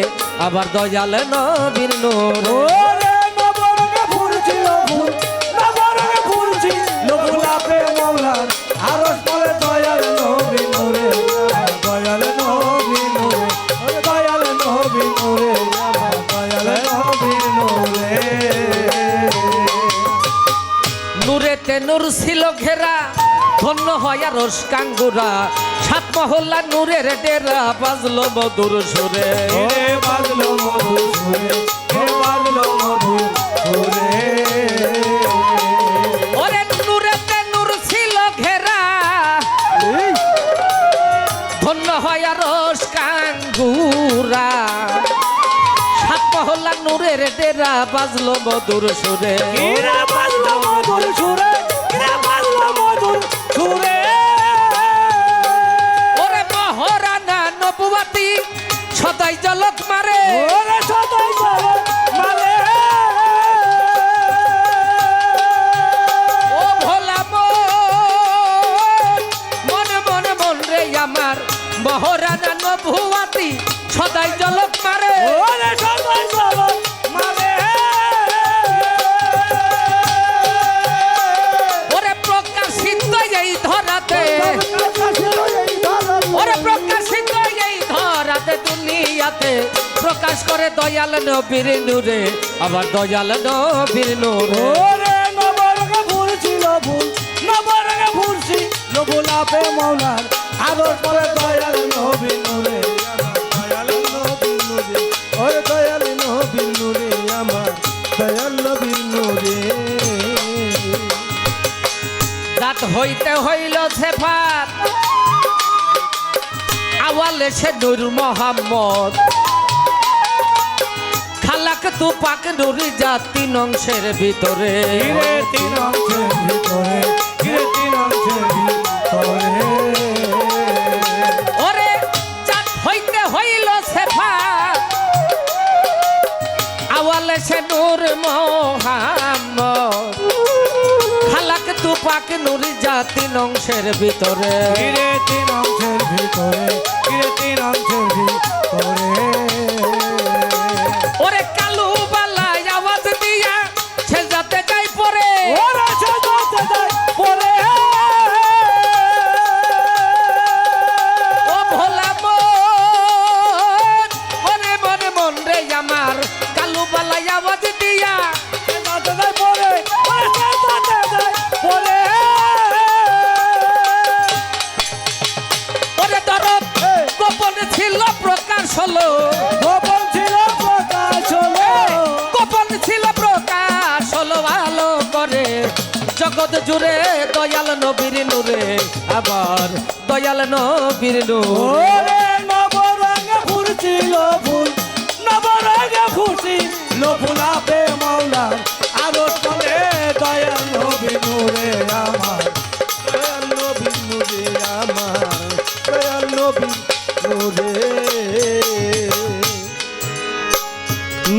আবার দয়াল নবীর নূরে। ওরে নবরঙে ফুরছিল ফুল, নবরঙে ফুরছিল ফুল আপে মৌলার, আরশ পরে দয়াল নবী নূরে, দয়াল নবী নূরে, ওরে দয়াল নবী নূরে, আমার দয়াল নবী নূরে। নূরেতে নূর ছিল ঘেরা, ধন্য হয় আরশ কাঙ্গুরা, সাত মহল্লা নূরের ডেরা, বাজলো মধুর সুরে। ওরে বাজলো মধুর সুরে, হে বাজলো মধুর সুরে। ওরে নূরেতে নূর ছিল ঘেরা, ধন্য হয় আরশ কাঙ্গুরা, সাত মহল্লা নূরের ডেরা, বাজলো মধুর সুরে। কিরা বাজলো মধুর সুরে, কিরা বাজলো মধুর সুরে। ওরে মহারানা নবুয়াতি সদাই জলক মারে, ওরে সদাই জলক মারে, ও ভোলা মন মন মন রে আমার, মহারানা নবুয়াতি সদাই জলক মারে। ওরে সদাই জলক মারে। ওরে প্রকাশিত এই ধরাতে, ওরে প্রকাশিত এই ধরাতে, দুনিয়াতে প্রকাশ করে দয়াল নবীর নূরে, আবার দয়াল নবীর নূরে। ওরে নবরঙে ফুরছিল ফুল, নবরঙে ফুরছিল ফুল আপে মৌলার, আদর পরে দয়াল নবী নূরে, দয়াল নবী নূরে, ওরে দয়াল নবী নূরে, আমার দয়াল নবী নূরে। দাঁত হইতে হইল সেফাত, আওয়ালে সে নূর মোহাম্মদ, খালাক তু পাক নুরি জাতি নংশের ভিতরে। কিরে তিন অংশের ভিতরে, কিরে তিন অংশের ভিতরে। ওরে জাত হইতে হইল সেফাত, আওয়ালে সে নূর মোহাম্মদ, খালাক তু পাক নুরি জাতি নংশের ভিতরে। কিরে তিন অংশের ভিতরে, কিরে তিন অংশের ভিতরে। ওরে কালু বালাই আওয়াজ দিয়া সে যাতে যাই পরে, ওরে সাজাতে যায় পরে। ও ভোলা মনে মনে মন রে আমার, কালু বালাই আওয়াজ দিয়া সাজাতে যায় পরে, ওরে সাজাতে যায় পরে। ওরে দরদ গোপন ছিল প্রকাশ হলো, গোপন ছিল প্রকাশ হলো, গোপন ছিল প্রকাশ হলো, আলো করে জগৎ জুড়ে দয়াল নবীর নূরে, আবার দয়াল নবীর নূরে। ওরে নবরঙে ফুরছিল ফুল, নবরঙে ফুরছিল ফুল আপে মৌলার, আরো চলে দয়াল নবী নূরে, আমার দয়াল নবী নূরে, আমার দয়াল নবী নূরে।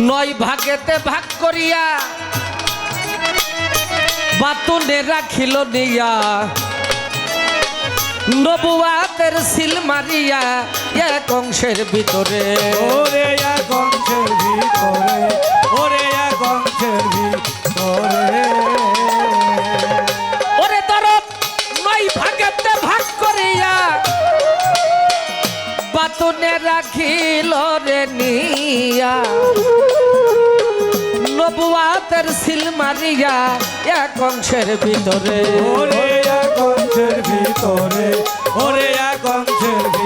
নয় ভাগেতে ভাগ করিয়া বাতুনে রাখিল নিয়া, নবুয়াতের সিল মারিয়া এক অংশের ভিতরে। ওরে এক অংশের ভিতরে, ওরে এক অংশের ভিতরে। ওরে দরদ নয় ভাগেতে ভাগ করিয়া বাতুনে রাখিল রে নিয়া, নবুয়াতের সিল মারিয়া এক অংশের ভিতরে। ওরে এক অংশের ভিতরে, ওরে এক অংশের ভিতরে।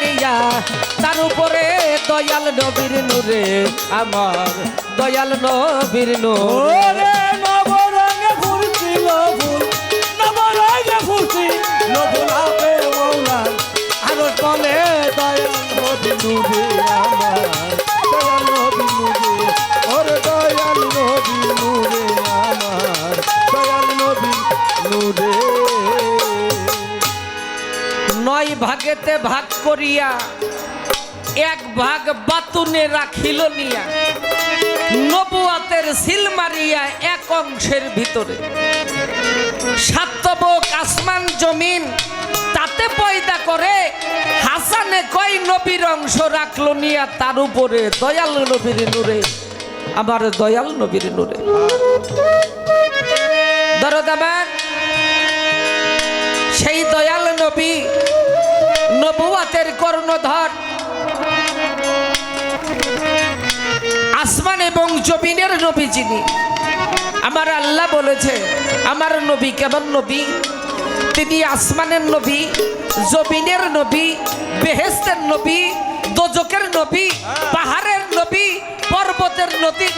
নিয়া তার উপরে দয়াল নবীর নূরে আমার দয়াল নবীর নূরে ওরে নবরঙে ফুলছিল ফুল নবরঙে ফুলছি নবুল আপে মৌলার আগত বলে দয়াল নবী নূরে আমার দয়াল নবী নূরে ওরে দয়াল নবী নূরে আমার দয়াল নবী নূরে 9 ভাগেতে ভাগ করিয়া 1 ভাগ বাতুনে রাখিল নিয়া নবুয়াতের সিল মারিয়া 1 অংশের ভিতরে 7 তবক আসমান জমিন তাতে পয়দা করে হাসানে কয় নবীর অংশ রাখলো নিয়া তার উপরে দয়াল নবীর নূরে আমার দয়াল নবীর নূরে দরদামান সেই দয়াল নবী নবুয়াতের কর্ণধর আসমান এবং জমিনের নবী যিনি আমার আল্লাহ বলেছে আমার নবী কেমন নবী তিনি আসমানের নবী জমিনের নবী বেহেশতের নবী দোজকের নবী পাহাড়ের নবী পর্বতের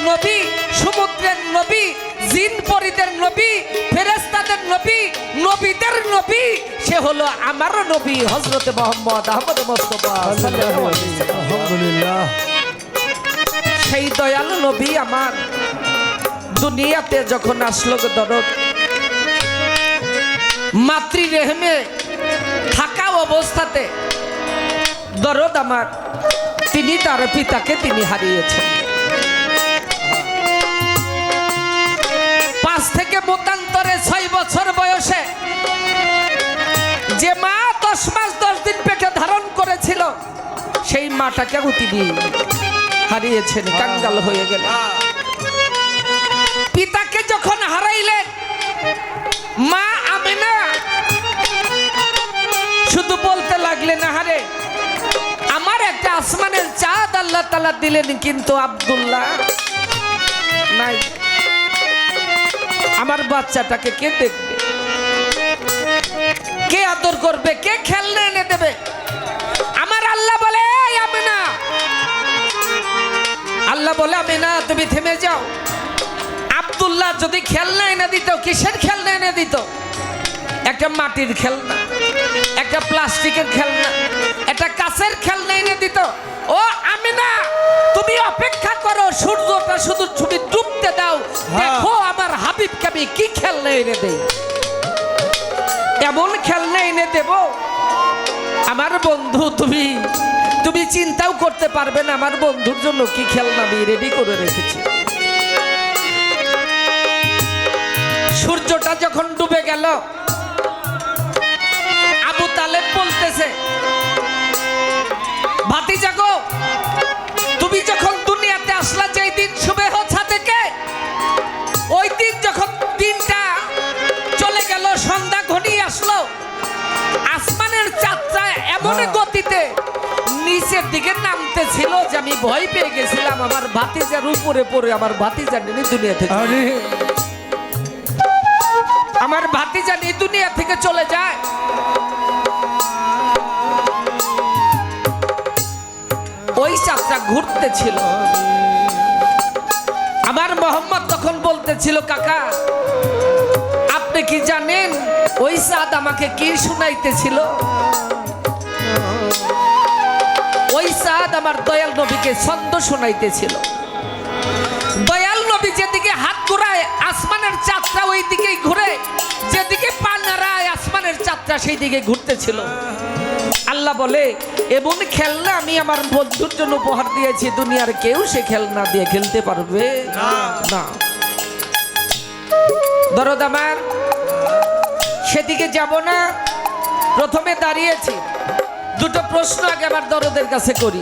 নবী সমুদ্রের নবী জিন পরীদের নবী ফেরেশতাদের নবী নবীদের নবী সে হলো আমার নবী হযরতে মুহাম্মদ আহমদ মুস্তাফা সাল্লাল্লাহু আলাইহি ওয়াসাল্লাম। আলহামদুলিল্লাহ সেই দয়াল নবী আমার দুনিয়াতে যখন আসলো গো দরদ মাতৃ রেহমে থাকা অবস্থাতে দরদ আমার তিনি তার পিতাকে তিনি হারিয়েছেন 5 থেকে মতান্তরে 6 বছর বয়সে যে মা 10 মাস 10 দিন পেটে ধারণ করেছিল সেই মাটাকেও তিনি হারিয়েছেন কাঙ্গাল হয়ে গেল পিতাকে যখন হারাইলেন মা আমেনা শুধু বলতে লাগলেন হারে আমার একটা আসমানের চাঁদ আল্লাহ তাআলা দিলেন কিন্তু আব্দুল্লাহ নাই আমার বাচ্চাটাকে কে দেখবে কে আদর করবে কে খেলনা এনে দেবে আমার আল্লাহ বলে এই আমেনা আল্লাহ বলে আমেনা তুমি থেমে যাও আব্দুল্লাহ যদি খেলনা এনে দিত কিসের খেলনা এনে দিত একটা মাটির খেলনা একটা প্লাস্টিকের খেলনা একটা কাঁচের খেলনা এনে দিত ও আমিনা তুমি অপেক্ষা করো সূর্যটা শুধু ছুটি ডুবতে দাও দেখো আমার হাবিবকে আমি কি খেলনা এনে দেই এমন খেলনা এনে দেব আমার বন্ধু তুমি চিন্তাও করতে পারবে না আমার বন্ধুর জন্য কি খেলনা আমি রেডি করে রেখেছি সূর্যটা যখন ডুবে গেল আবু তালেব বলতেছে ভাতিজা গো তুমি যখন দুনিয়াতে আসলা যেই দিন সুবেহ থেকে ওই দিন যখন দিনটা চলে গেল সন্ধ্যা ঘনিয়ে আসলো আসমানের চাঁদটা এমন গতিতে নিচের দিকে নামতে ছিল যে আমি ভয় পেয়ে গেছিলাম আমার ভাতিজার উপরে পড়ে আমার ভাতিজা নিয়ে দুনিয়া থেকে আমার ভাতিজা এই দুনিয়া থেকে চলে যায় ওই চাঁদটা ঘুরতে ছিল আমার মোহাম্মদ তখন বলতেছিল কাকা আপনি কি জানেন ওই চাঁদ আমাকে কি শুনাইতেছিল ওই চাঁদ আমার দয়াল নবীকে ছন্দ শুনাইতেছিল দয়াল নবী যেদিকে হাত ঘুরায় আসমানের চাঁদটা ওই দিকেই ঘুরে যেদিকে পা নাড়ায় আসমানের চাঁদটা সেই দিকে ঘুরতেছিল আল্লাহ বলে এমন খেলনা আমি আমার বন্ধুর জন্য উপহার দিয়েছি দুনিয়ার কেউ সে খেলনা দিয়ে খেলতে পারবে না দরদ আমার সেদিকে যাব না প্রথমে দাঁড়িয়েছি দুটো প্রশ্ন আগে আমার দরদের কাছে করি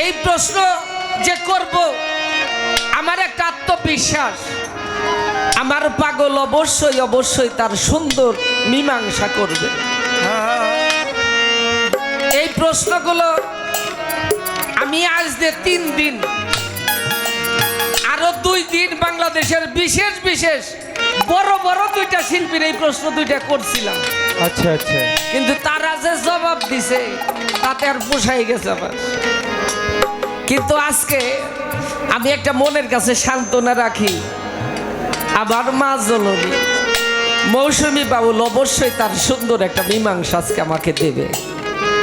এই প্রশ্ন যে করব আমার একটা আত্মবিশ্বাস আমার পাগল অবশ্যই অবশ্যই তার সুন্দর মীমাংসা করবে এই প্রশ্নগুলো আমি আজ দিয়ে 3 দিন আরো 2 দিন বাংলাদেশের বিশেষ বিশেষ বড় বড় দুইটা শিল্পীর এই প্রশ্ন দুইটা করছিলাম, আচ্ছা আচ্ছা কিন্তু তারা যে জবাব দিছে তাতে আর পোষাই গেছে আমার। কিন্তু আজকে আমি একটা মনের কাছে সান্ত্বনা রাখি, আমার মা জননী মৌসুমী বাউল অবশ্যই তার সুন্দর একটা মীমাংসা আজকে আমাকে দেবে।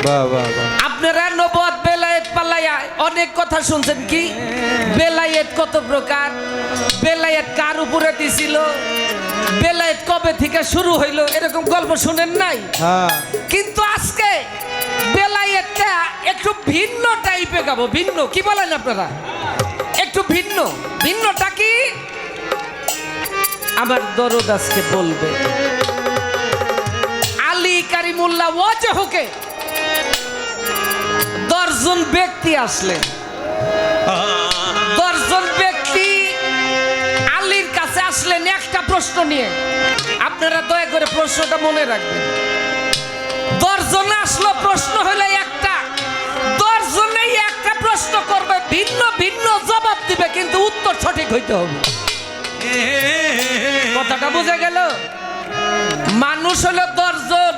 বাহ বাহ বাহ আপনারা নবুয়ত বেলায়েত পালায়া অনেক কথা শুনছেন, কি বেলায়েত কত প্রকার, বেলায়েত কার উপরে দিছিল, বেলায়েত কবে থেকে শুরু হইলো, এরকম গল্প শুনেন নাই? হ্যাঁ কিন্তু আজকে বেলায়েতটা একটু ভিন্ন টাইপে গাবো। ভিন্ন কি বলেন আপনারা? একটু ভিন্ন। ভিন্নটা কি আমার দরদ আজকে বলবে। আলী কারিমুল্লাহ ওয়াজহুকে 10 জন ব্যক্তি আসলেন। 10 জন ব্যক্তি আলীর কাছে আসলেন একটা প্রশ্ন নিয়ে। আপনারা দয়া করে প্রশ্নটা মনে রাখবেন। 10 জন আসলো, প্রশ্ন হলো একটা। 10 জনেই একটা প্রশ্ন করবে, ভিন্ন ভিন্ন জবাব দিবে, কিন্তু উত্তর সঠিক হইতে হবে। কথাটা বুঝে গেল? মানুষ হলো 10 জন,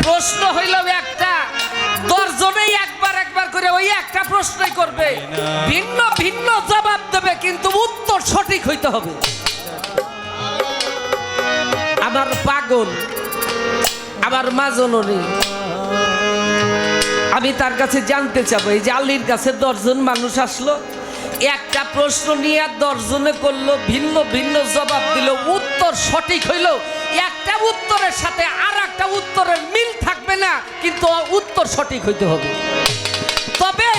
প্রশ্ন হইল একটা। 10 জনেই একবার একবার করে ওই একটা প্রশ্নই করবে, ভিন্ন ভিন্ন জবাব দেবে, কিন্তু উত্তর সঠিক হইতে হবে। আমার পাগল, আমার মা জননী, আমি তার কাছে জানতে চাবো, এই যে আলীর কাছে 10 জন মানুষ আসলো, একটা প্রশ্ন নিয়ে 10 জনে করলো, ভিন্ন ভিন্ন জবাব দিল, উত্তর সঠিক হইল। একটা উত্তরের সাথে আর একটা উত্তরের মিল থাকবে না, কিন্তু উত্তর সঠিক হইতে হবে। তবে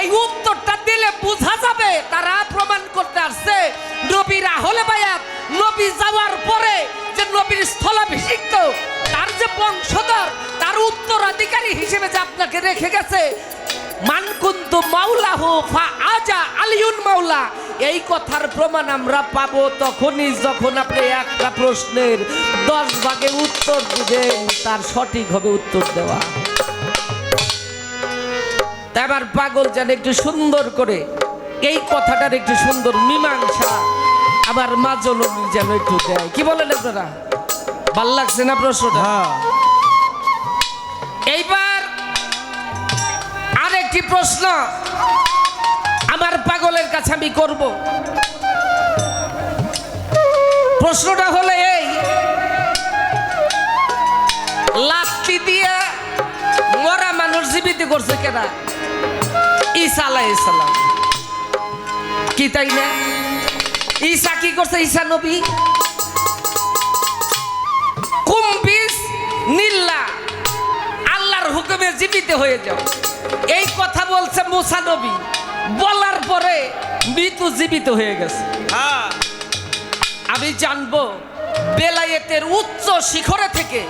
এই উত্তরটা দিলে বোঝা যাবে তারা প্রমাণ করতে আসছে নবীর আহলে বায়াত, নবী যাওয়ার পরে যে নবীর স্থলাভিষিক্ত, তার যে বংশধর, তার উত্তরাধিকারী হিসেবে যে আপনাকে রেখে গেছে। মান কুনতু মাওলাহু ফা আজা আলিউন মাওলা, এই কথার প্রমাণ আমরা পাবো তখনই যখন আপনি একটা প্রশ্নের 10 ভাগে উত্তর দিবেন, তার সঠিক হবে উত্তর দেওয়া। তাই আমার পাগল যেন একটু সুন্দর করে এই কথাটার একটু সুন্দর মীমাংসা আমার মা জননী যেন একটু দেয়। কি বলেন আপনারা? ভাল লাগছে না প্রশ্নটা? হ্যাঁ এইবার আরেকটি প্রশ্ন আমার পাগলের কাছে আমি করব। প্রশ্নটা হলো এই, লাঠি দিয়ে মরা মানুষ জীবিত করছে কেনা? ঈসা আলাইহিস সালাম, কি তাই না? ঈসা কি করছে? ঈসা নবী কুম্বিস নিল্লা, আল্লাহর হুকুমে জীবিত হয়ে যাও, এই কথা বলছে মুসা নবী। বলার পরে মৃত্যু জীবিত হয়ে গেছে। আমি জানবো বেলায়েতের উচ্চ শিখরে থেকে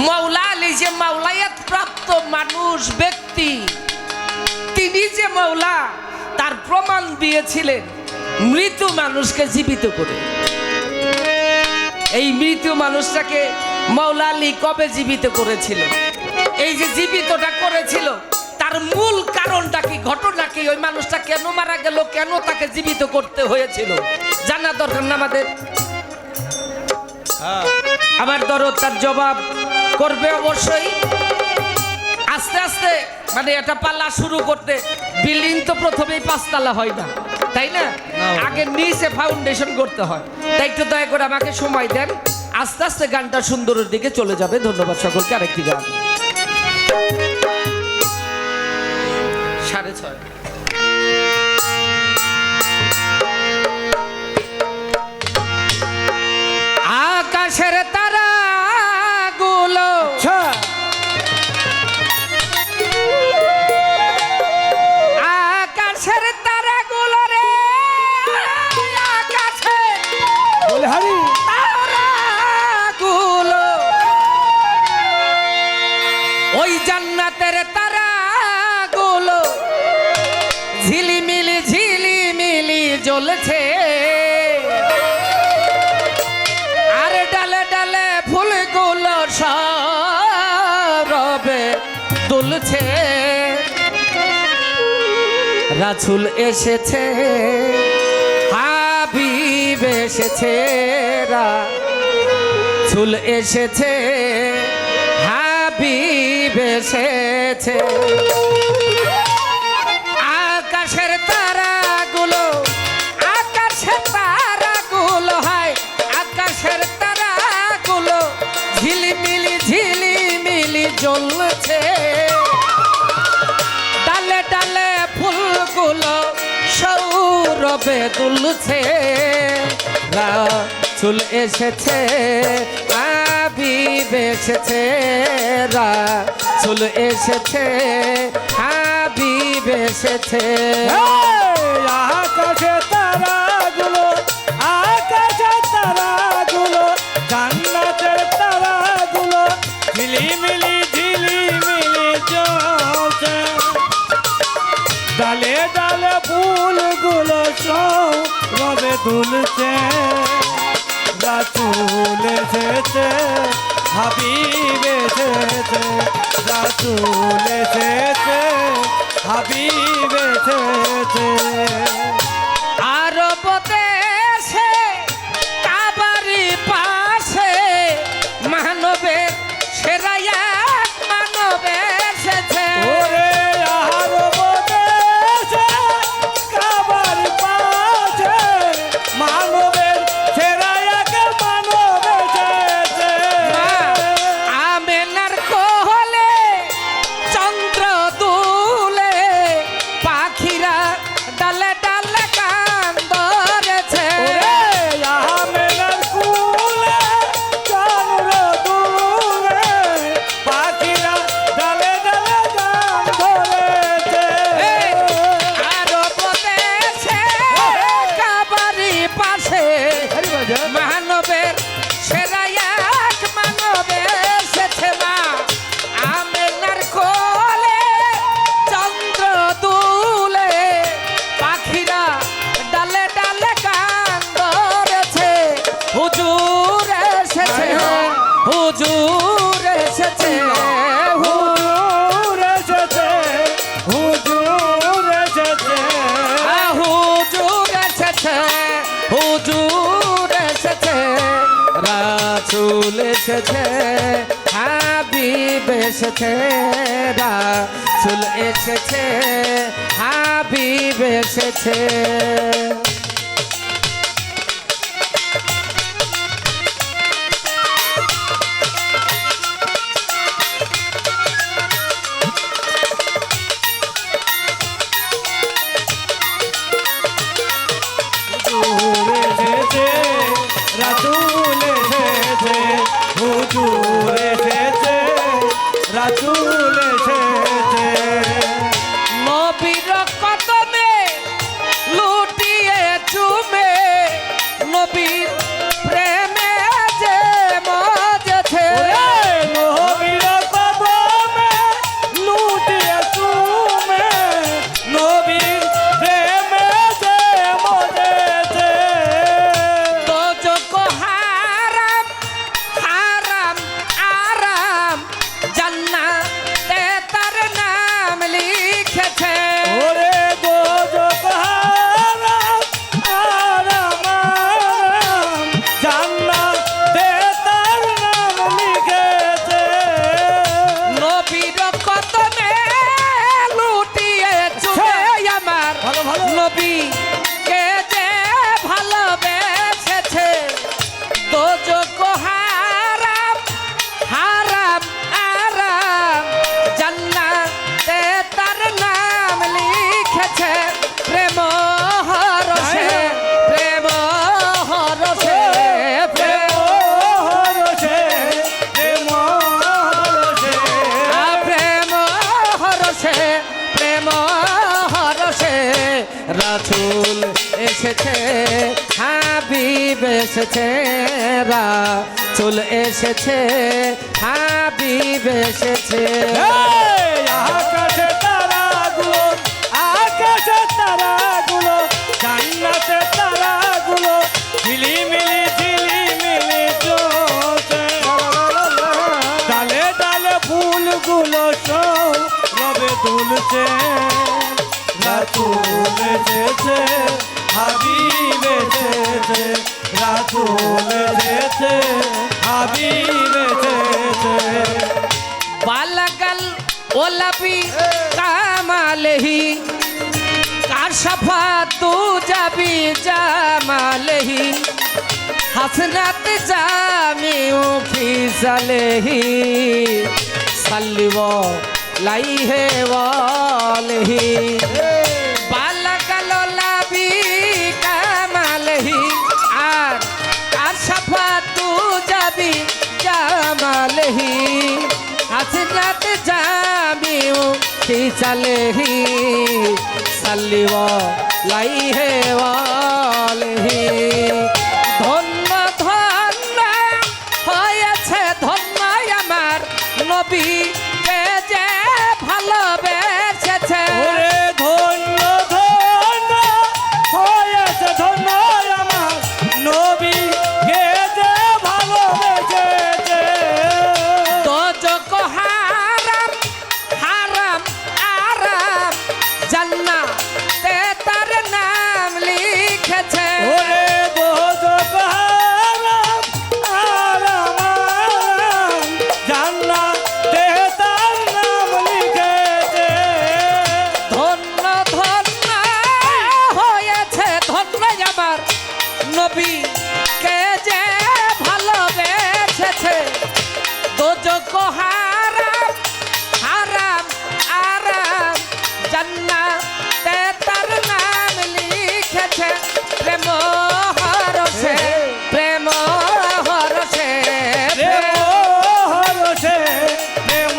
মাওলা আলী যে মাওলায়াত প্রাপ্ত মানুষ ব্যক্তি, তিনি যে মাওলা, তার প্রমাণ দিয়েছিলেন মৃত মানুষকে জীবিত করে। এই মৃত মানুষটাকে মাওলা আলী কবে জীবিত করেছিল? এই যে জীবিতটা করেছিল, তার মূল কারণটা কি, ঘটনা কি, ওই মানুষটা কেন মারা গেল, কেন তাকে জীবিত করতে হয়েছিল, জানা দরকার না আমাদের? আমার দরদ তার জবাব করবে অবশ্যই। আস্তে আস্তে মানে এটা পাল্লা শুরু করতে, বিল্ডিং তো প্রথমেই 5 তলা হয় না, তাই না? আগে নিচে ফাউন্ডেশন করতে হয়। তাই একটু দয়া করে আমাকে সময় দেন, আস্তে আস্তে গানটা সুন্দরের দিকে চলে যাবে। ধন্যবাদ সকলকে। আরেকটি গান 6:30। আকাশের তারা গুলো আকাশের তারা গুলো রে, আকাশে বলে হারি তারা গুলো, ওই জান্নাতের তারা গুলো ঝিলিমিলি ঝিলিমিলি জ্বলছে, আর ডালে ডালে ফুলগুলো সরবে দুলছে। রাসূল এসেছে, হাবিব এসেছে রাসূল এসেছে হাবিব এসেছে আকাশের তারাগুলো হয় আকাশের তারাগুলো ঝিলিমিলি জ্বলছে ডালে ডালে ফুলগুলো সৌরভে দুলছে রাসূল এসেছে হাবিব এসেছে রাসূল এসেছে হাবিব এসেছে আকাশে তারাগুলো জান্নাতের তারাগুলো ঝিলিমিলি জ্বলছে ডালে ডালে ফুলগুলো সৌরভে দুলছে রাসূল এসেছে হাবিব এসেছে রাসূল এসেছে হাবিব এসেছে আরব দেশে কাবারি পাশে মানবের সেরা এক মানব এসেছে ওরে আরব দেশে কাবার পাশে মানবের সেরা এক মানব এসেছে আমেনার কোলে চন্দ্র দুলে পাখিরা ডালে ডালে গান ধরেছে আমেনার কুলে চন্দ্র দুলে পাখিরা ডালে ডালে গান ধরেছে আরব দেশে কাবারি পাশে মানবের সেরা এক মানব এসেছে মা আমেনার কোলে চন্দ্র দুলে পাখিরা ডালে ডালে গান ধরেছে হুজুর এসেছে হুজুর এসেছে হুজুর এসেছে হুজুর এসেছে হুজুর এসেছে হুজুর এসেছে রাসূল এসেছে হাবিব এসেছে রাসূল এসেছে হাবিব এসেছে রাসূল এসেছে হুজুর এসেছে রাসূল এসেছে নবীর কদমে লুটিয়ে চুমে নবীর প্রেমে যে মজেছে নবীর কদমে লুটিয়ে চুমে নবীর প্রেমে যে মজেছে দোজখ হারাম হারাম আরাম জান্নাতে তার নাম লিখেছে ওরে দোজখ হারাম আরাম আরাম জান্নাতে তার নাম লিখেছে নবীর কদমে লুটিয়ে চুমে আমার ভালো, ভালো। নবী কে যে ভালোবেসেছে দোজখ হারাম হারাম আরাম জান্নাতে তার নাম লিখেছে প্রেম হরসে প্রেম হরসে প্রেম হরসে প্রেম হরসে প্রেম হরসে প্রেম হরসে রাসূল এসেছে হাবিব এসেছে রাসূল এসেছে হাবিব এসেছে আকাশে তারাগুলো জান্নাতে তারাগুলো ঝিলিমিলি জ্বলছে ডালে ডালে ফুলগুলো সৌরভে দুলছে রাসূল এসেছে হাবিব এসেছে, রাসূল এসেছে, হাবিব এসেছে। বালাগাল ওলাবি কামালহি কাশফাতু জাবি জামালহি হাসনাত জামিউ ফিসালহি সাল্লিওয়া লাইহে ওয়ালহি বালাগাল ওলাবি কামালহি আর কাশফাতু জাবি জামালহি হাসনাত জামিউ ফিসালহি সাল্লিওয়া লাইহে ওয়ালহি ধন্য ধন্য হয়েছে ধন্য আমার নবী যে যে ভালোবেসেছে ওরে ধন্য ধন্য হয়েছে ধন্য আমার নবী কে যে ভালোবেসেছে। দোজখ হারাম হারাম আরাম জান্নাতে তার নাম লিখেছে ওরে দোজখ হারাম আরাম আরাম জান্নাতে তার নাম লিখেছে। ধন্য ধন্য হয়েছে ধন্য আমার নবী কে যে ভালোবেসেছে দোজখ হারাম হারাম আরাম জান্নাতে তার নাম লিখেছে প্রেম হরসে প্রেম হরসে প্রেম হরসে প্রেম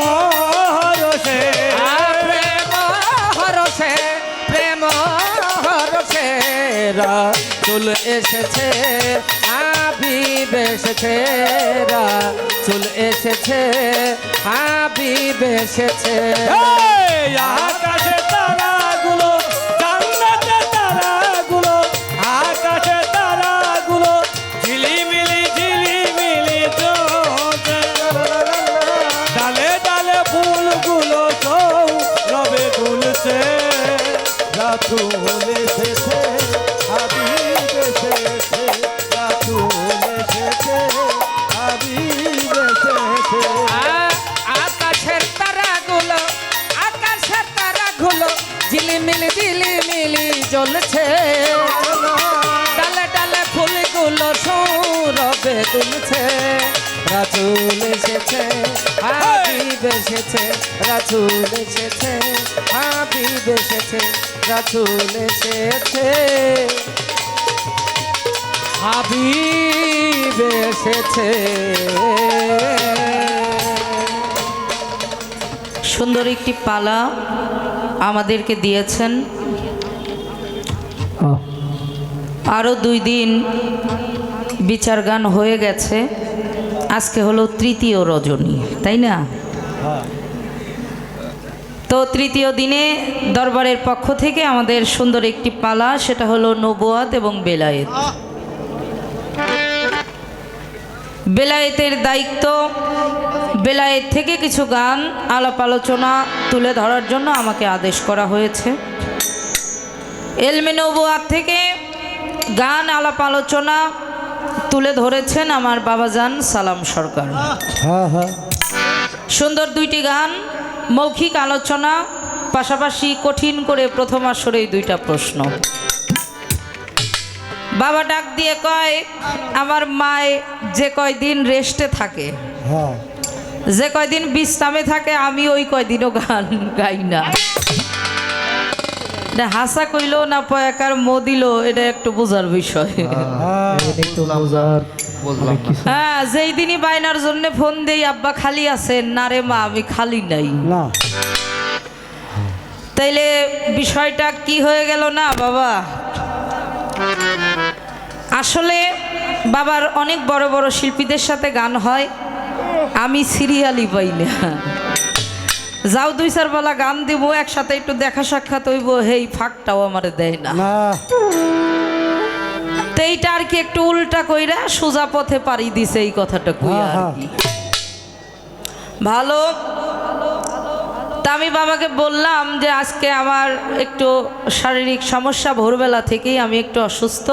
হরসে প্রেম হরসে প্রেম হরসে রাসূল এসেছে হাবিব এসেছে রাসূল এসেছে হাবিব এসেছে এই আকাশে তারাগুলো জান্নাতে তারাগুলো আকাশে তারাগুলো ঝিলিমিলি ঝিলিমিলি জ্বলছে। ডালে ডালে ফুলগুলো সব রবে দুলছে। রাসূল এসেছে, হাবিব এসেছে, রাসূল এসেছে, হাবিব এসেছে। আকাশের তারাগুলো ঝিলিমিলি ঝিলিমিলি জ্বলছে ডালে ডালে ফুলগুলো সৌরভে দুলছে রাসূল এসেছে হাবিব এসেছে রাসূল এসেছে হাবিব এসেছে রাসূল এসেছে হাবিব এসেছে। সুন্দর একটি পালা আমাদেরকে দিয়েছেন। আরও 2 দিন বিচার গান হয়ে গেছে, আজকে হলো তৃতীয় রজনী, তাই না? তো তৃতীয় দিনে দরবারের পক্ষ থেকে আমাদের সুন্দর একটি পালা, সেটা হলো নবুয়াত এবং বেলায়েত। বেলায়েতের দায়িত্ব, বেলায়েত থেকে কিছু গান আলাপ আলোচনা তুলে ধরার জন্য আমাকে আদেশ করা হয়েছে। এলমে নবুয়াত থেকে গান আলাপ আলোচনা তুলে ধরেছেন আমার বাবাজান সালাম সরকার। সুন্দর 2টি গান, মৌখিক আলোচনা, পাশাপাশি কঠিন করে প্রথম আসরেই 2টা প্রশ্ন। বাবা ডাক দিয়ে কয়, আমার মায় যে কয়দিন রেস্টে থাকে, যে কয়দিন বিশ্রামে থাকে, আমি ওই কয়দিনও গান গাই না। এটা হাসা কইল না পয়াকার মো দিল, এটা একটু বোঝার বিষয়। হ্যাঁ, যেই দিনই বাইনার জন্য ফোন দেই, আব্বা খালি আছেন না? রে মা, আমি খালি নাই। তাইলে বিষয়টা কি হয়ে গেল না বাবা? আসলে বাবার অনেক বড় বড় শিল্পীদের সাথে গান হয়, আমি সিরিয়ালই পাই না। যাও 2-4 বেলা গান দিব, একসাথে একটু দেখা সাক্ষাৎ হইব, হেই ফাঁকটাও আমারে দেয় না। তো এইটা আর কি একটু উল্টা কইরা সোজা পথে পাড়ি দিছে, এই কথাটা কই আর কি। ভালো তা আমি বাবাকে বললাম যে আজকে আমার একটু শারীরিক সমস্যা, ভোরবেলা থেকেই আমি একটু অসুস্থ।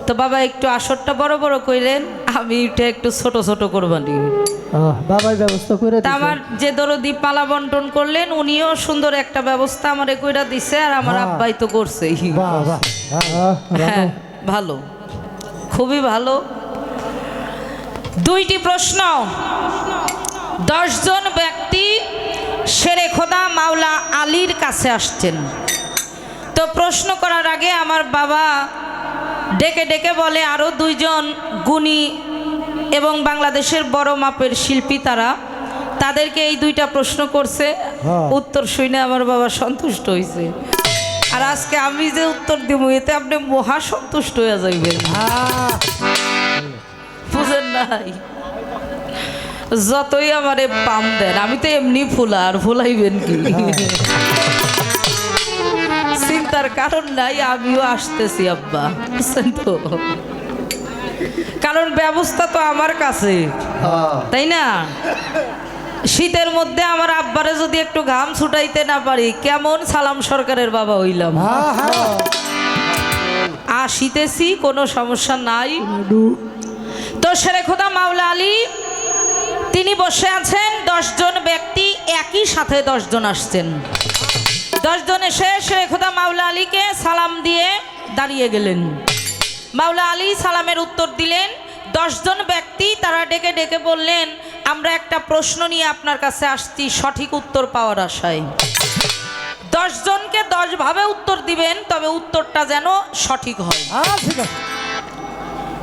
তো বাবা একটু আসরটা বড় বড় কইলেন, আমি এটা একটু ছোট ছোট করবানি। বাবাই ব্যবস্থা করে তা আমার যে দরদি পালা বন্টন করলেন, উনিও সুন্দর একটা ব্যবস্থা আমার কইরা দিছে, আর আমার আব্বাই তো করছেই। হ্যাঁ, ভালো, খুবই ভালো। দুইটি প্রশ্ন। 10 জন ব্যক্তি শেরে খোদা মাওলা আলীর কাছে আসছেন। তো প্রশ্ন করার আগে আমার বাবা ডেকে ডেকে বলে আরও 2 জন গুণী এবং বাংলাদেশের বড় মাপের শিল্পী, তাদেরকে এই 2টা প্রশ্ন করছে। উত্তর শুনে আমার বাবা সন্তুষ্ট হয়েছে। আর আজকে আমি যে উত্তর দিব, এতে আপনি মহা সন্তুষ্ট হয়ে যাইবেন, বুঝেন নাই? যতই আমারে পাম দেন, আমি তো এমনি ফুলা, আর ফুলাইবেন কি? চিন্তার কারণ নাই, আমিও আসতেছি আব্বা, বুঝছেন তো? কারণ ব্যবস্থা তো আমার কাছে, তাই না? শীতের মধ্যে আমার আব্বারে যদি একটু ঘাম ছুটাইতে না পারি, কেমন সালাম সরকারের বাবা হইলাম? আসিতেছি, কোনো সমস্যা নাই। তো শেরে খোদা মাওলা আলী তিনি বসে আছেন। 10 জন ব্যক্তি, একই সাথে 10 জন আসছেন। 10 জন এসে শেরে খোদা মাওলা আলীকে সালাম দিয়ে দাঁড়িয়ে গেলেন। মাওলা আলী সালামের উত্তর দিলেন। 10 জন ব্যক্তি তারা ডেকে ডেকে বললেন, আমরা একটা প্রশ্ন নিয়ে আপনার কাছে আসছি, সঠিক উত্তর পাওয়ার আশায়। 10 জনকে 10 ভাবে উত্তর দিবেন, তবে উত্তরটা যেন সঠিক হয়।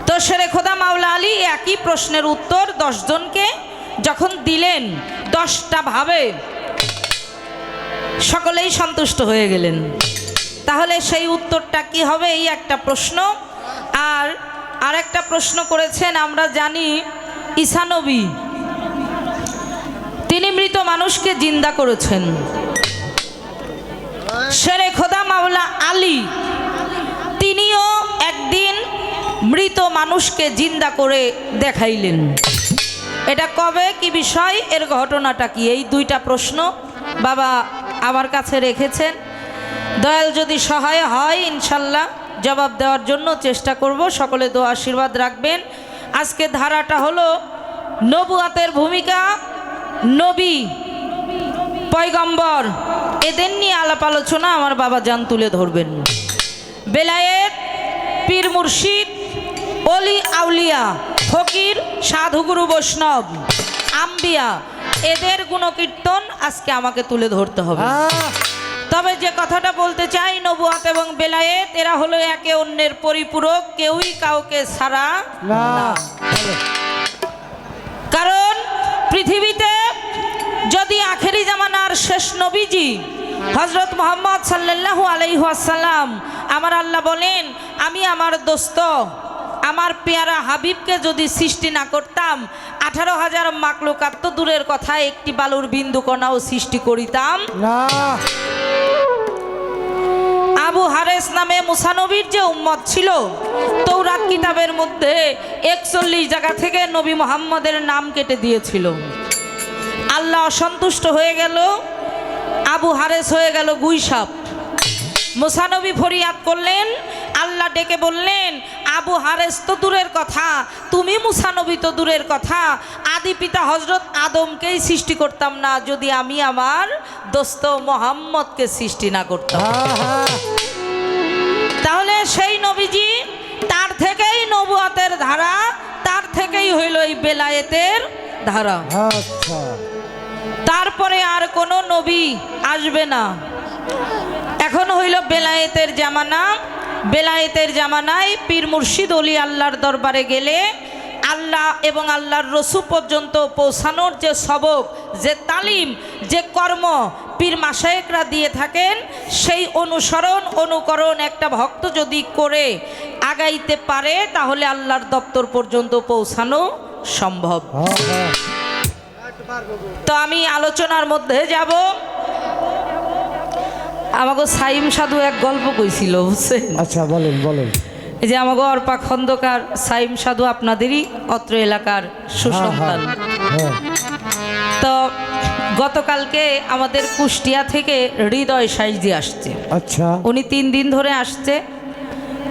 তো শেরে খোদা মাওলা আলী একই প্রশ্নের উত্তর 10 জনকে যখন দিলেন, 10টা ভাবে, সকলেই সন্তুষ্ট হয়ে গেলেন। তাহলে সেই উত্তরটা কি হবে, এই একটা প্রশ্ন। আর আরেকটা প্রশ্ন করেছেন, আমরা জানি ঈসা নবী তিনি মৃত মানুষকে জিন্দা করেছেন। শেরে খোদা মাওলা আলী তিনিও একদিন মৃত মানুষকে জিন্দা করে দেখাইলেন। এটা কবে, কি বিষয়, এর ঘটনাটা কি? এই 2টা প্রশ্ন বাবা আমার কাছে রেখেছেন। দয়াল যদি সহায় হয়, ইনশাল্লাহ জবাব দেওয়ার জন্য চেষ্টা করব। সকলে দোয়া আশীর্বাদ রাখবেন। আজকে ধারাটা হলো নবুয়াতের ভূমিকা, নবী, পয়গম্বর, এদের নিয়ে আলাপ আলোচনা আমার বাবা জান তুলে ধরবেন। বেলায়েত, পীর মুর্শিদ, অলি আউলিয়া, ফকির, সাধুগুরু, বৈষ্ণব, আম্বিয়া, এদের গুণকীর্তন আজকে আমাকে তুলে ধরতে হবে। তবে যে কথাটা বলতে চাই, নবুয়াত এবং বেলায়েত এরা হলো একে অন্যের পরিপূরক, কেউই কাউকে ছাড়া না। কারণ পৃথিবীতে যদি আখেরি জামানার শেষ নবীজি হযরত মুহাম্মদ সাল্লাল্লাহু আলাইহি ওয়াসাল্লাম, আমার আল্লাহ বলেন, আমি আমার দোস্ত আমার পেয়ারা হাবিবকে যদি সৃষ্টি না করতাম, 18,000 মাখলুকাত তো দূরের কথা, একটি বালুর বিন্দু কণাও সৃষ্টি করিতাম না। আবু হারেস নামে মুসা নবীর যে উম্মত ছিল, তৌরাত কিতাবের মধ্যে 41 জায়গা থেকে নবী মুহাম্মদের নাম কেটে দিয়েছিল। আল্লাহ অসন্তুষ্ট হয়ে গেল, আবু হারেস হয়ে গেল গুইসাপ। মুসা নবী ফরিয়াদ করলেন, আল্লাহ ডেকে বললেন, আবু হারেস তো দূরের কথা, তুমি মুসা নবী তো দূরের কথা, আদি পিতা হযরত আদমকেই সৃষ্টি করতাম না যদি আমি আমার দোস্ত মুহাম্মদকে সৃষ্টি না করতাম। তাহলে সেই নবীজি, তার থেকেই নবুয়াতের ধারা, তার থেকেই হইল এই বেলায়েতের ধারা। তারপরে আর কোনো নবী আসবে না। এখন হইল বেলায়েতের জামানা। বেলায়েতের জামানায় পীর মুর্শিদ অলি আল্লাহর দরবারে গেলে আল্লাহ এবং আল্লাহর রসূল পর্যন্ত পৌঁছানোর যে সবক, যে তালিম, যে কর্ম পীর মাশায়েখরা দিয়ে থাকেন, সেই অনুসরণ অনুকরণ একটা ভক্ত যদি করে আগাইতে পারে, তাহলে আল্লাহর দপ্তর পর্যন্ত পৌঁছানো সম্ভব। তো আমি আলোচনার মধ্যে যাব। আমাকে সাইম সাধু এক গল্প কইছিল, বুঝছেন? আচ্ছা, বলেন বলেন। এই যে আমাকে অর্পা খন্দকার সাইম সাধু আপনাদেরই অত্র এলাকার সুসন্তান। তো গতকালকে আমাদের কুষ্টিয়া থেকে হৃদয় সাইজি আসছে। আচ্ছা উনি 3 দিন ধরে আসছে।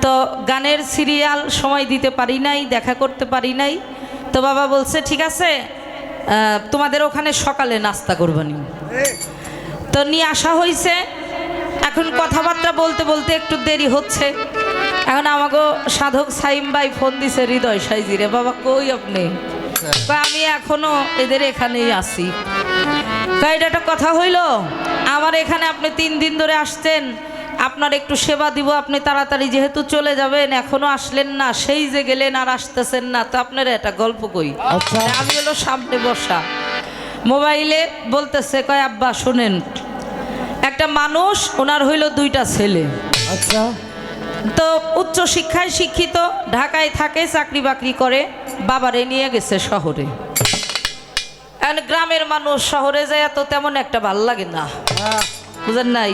তো গানের সিরিয়াল সময় দিতে পারি নাই, দেখা করতে পারি নাই। তো বাবা বলছে ঠিক আছে, তোমাদের ওখানে সকালে নাস্তা করবানি। তো নিয়ে আসা হয়েছে। এখন কথাবার্তা বলতে বলতে একটু দেরি হচ্ছে। এখন আমাকে সাধক সাইম ভাই ফোন দিছে হৃদয় সাইজিরে, বাবা কই আপনি? কয় আমি এখনো এদের এখানেই আছি। কয় এটা একটা কথা হইল, আমার এখানে আপনি 3 দিন ধরে আসছেন, আপনার একটু সেবা দিব, আপনি তাড়াতাড়ি যেহেতু চলে যাবেন, এখনো আসলেন না, সেই যে গেলেন আর আসতেছেন না, তো আপনার একটা গল্প কই। আমি হলো সামনে বসা, মোবাইলে বলতেছে, কয় আব্বা শুনেন, একটা মানুষ, ওনার হইল 2টা ছেলে। আচ্ছা তো উচ্চ শিক্ষায় শিক্ষিত, ঢাকায় থাকে, চাকরি বাকরি করে, বাবারে নিয়ে গেছে শহরে। এখন গ্রামের মানুষ শহরে যায় তো তেমন একটা ভাল লাগে না, বুঝেন নাই?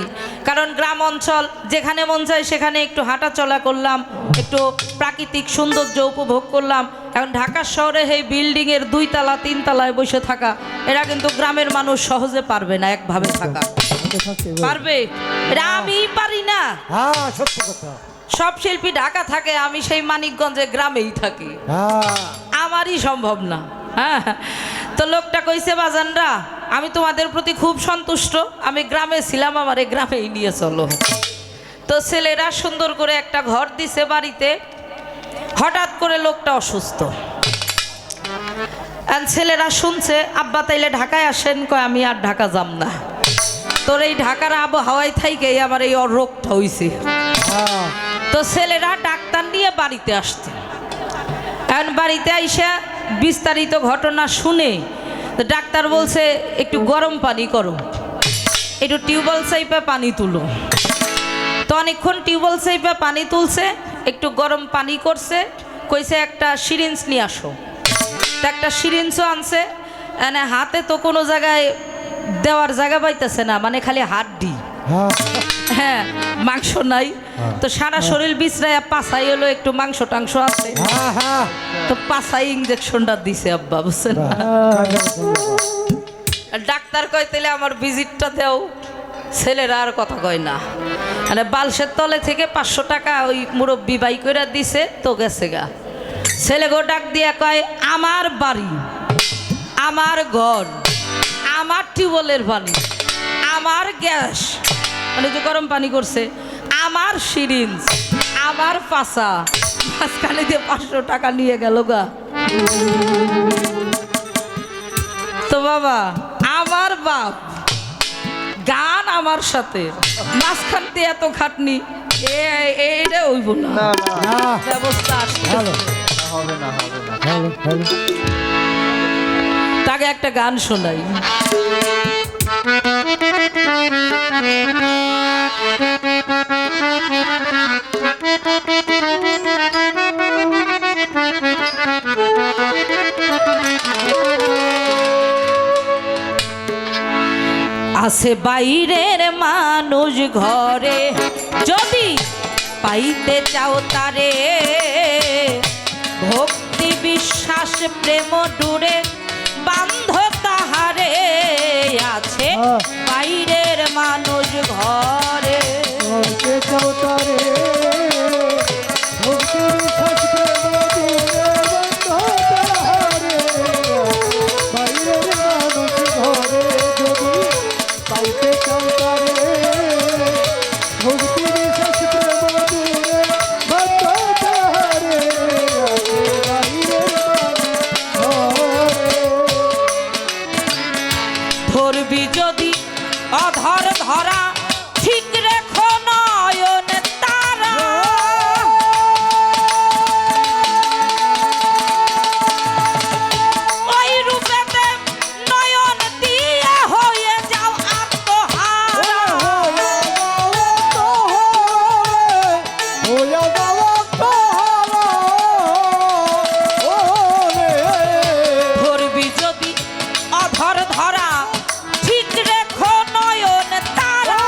কারণ গ্রাম অঞ্চল যেখানে মন চায় সেখানে একটু হাঁটা চলা করলাম, একটু প্রাকৃতিক সৌন্দর্য উপভোগ করলাম। এখন ঢাকা শহরে এই বিল্ডিংয়ের 2 তলা 3 তলায় বসে থাকা, এরা কিন্তু গ্রামের মানুষ সহজে পারবে না একভাবে থাকা। পারবে? এটা আমি পারি না। হ্যাঁ সত্য কথা। সব শিল্পী ঢাকা থাকে, আমি সেই মানিকগঞ্জে গ্রামেই থাকি, আমারই সম্ভব না। হ্যাঁ, তো লোকটা কইছে, বাজানরা আমি তোমাদের প্রতি খুব সন্তুষ্ট, আমি গ্রামে ছিলাম, আমার এই গ্রামেই নিয়ে চলো। তো ছেলেরা সুন্দর করে একটা ঘর দিছে বাড়িতে। হঠাৎ করে লোকটা অসুস্থ। ছেলেরা শুনছে, আব্বা তাইলে ঢাকায় আসেন। কয় আমি আর ঢাকা যাম না, তোর এই ঢাকার আবহাওয়ায় থাইকেই আমার এই রোগটা হইছে। তো ছেলেরা ডাক্তার নিয়ে বাড়িতে আসছে। এখন বাড়িতে আইসা বিস্তারিত ঘটনা শুনে ডাক্তার বলছে, একটু গরম পানি করো, একটু টিউবওয়েল চাইপে পানি তুলো। তো অনেকক্ষণ টিউবওয়েল চাইপে পানি তুলছে, একটু গরম পানি করছে, কইছে একটা সিরিঞ্জ নিয়ে আসো। তো একটা সিরিঞ্জও আনছে। মানে হাতে তো কোনো জায়গায় দেওয়ার জায়গা পাইতেছে না, মানে খালি হাড্ডি, হ্যাঁ মাংস নাই। তো সারা শরীর বিছরাইয়া পাছাই হলো একটু মাংস টাংস আছে, তো পাছাই ইঞ্জেকশনটা দিছে আব্বা, বুঝছেন? ডাক্তার কয় তাইলে আমার ভিজিটটা দেও। ছেলেরা আর কথা কয় না, মানে বালসের তলে থেকে 500 টাকা ওই মুরব্বী বাই কইরা দিছে, তো গেছে গা। ছেলে গো ডাক দিয়া কয়, আমার বাড়ি, আমার ঘর, আমার টিউবওয়েলের পানি, আমার গ্যাস, মানে যে গরম পানি করছে, আমার সিরিঞ্জ, আমার পাশা, মাঝখানে দিয়ে 500 টাকা নিয়ে গেল গা। তো বাবা, আমার বাপ, গান আমার সাথে, মাঝখান দিয়ে এত খাটনি, এইটা হইব না, ব্যবস্থা আসলে হবে না, হবে না। তাকে একটা গান শোনাই। আছে বাইরের মানুষ ঘরে, যদি পাইতে চাও তারে, ভক্তি বিশ্বাস প্রেম ডুরে বান্ধ তাহারে। আছে বাইরের মানুষ ঘরে, ধরবি যদি অধর ধরা, ঠিক রেখো নয়ন তারা। ওই রূপেতে নয়ন দিয়ে হয়ে যাও আত্মহারা। ধরবি যদি অধর ধরা, ঠিক রেখো নয়ন তারা।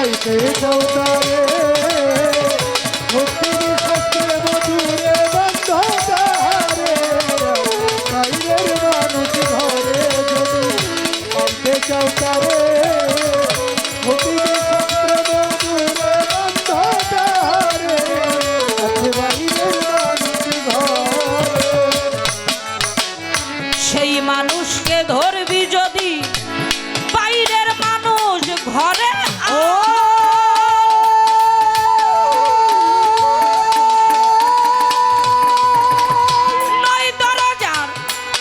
পাইতে চৌতারে ভক্তি শাস্ত্রে মধুরে বন্ধতারে বাইরের মানুষ ঘরে যদি পাইতে চৌতারে ভক্তি শাস্ত্রে মধুরে বন্ধতারে বাইরের মানুষ ঘরে সেই মানুষকে ধরবি যদি বাইরের মানুষ ঘরে নয় দরজার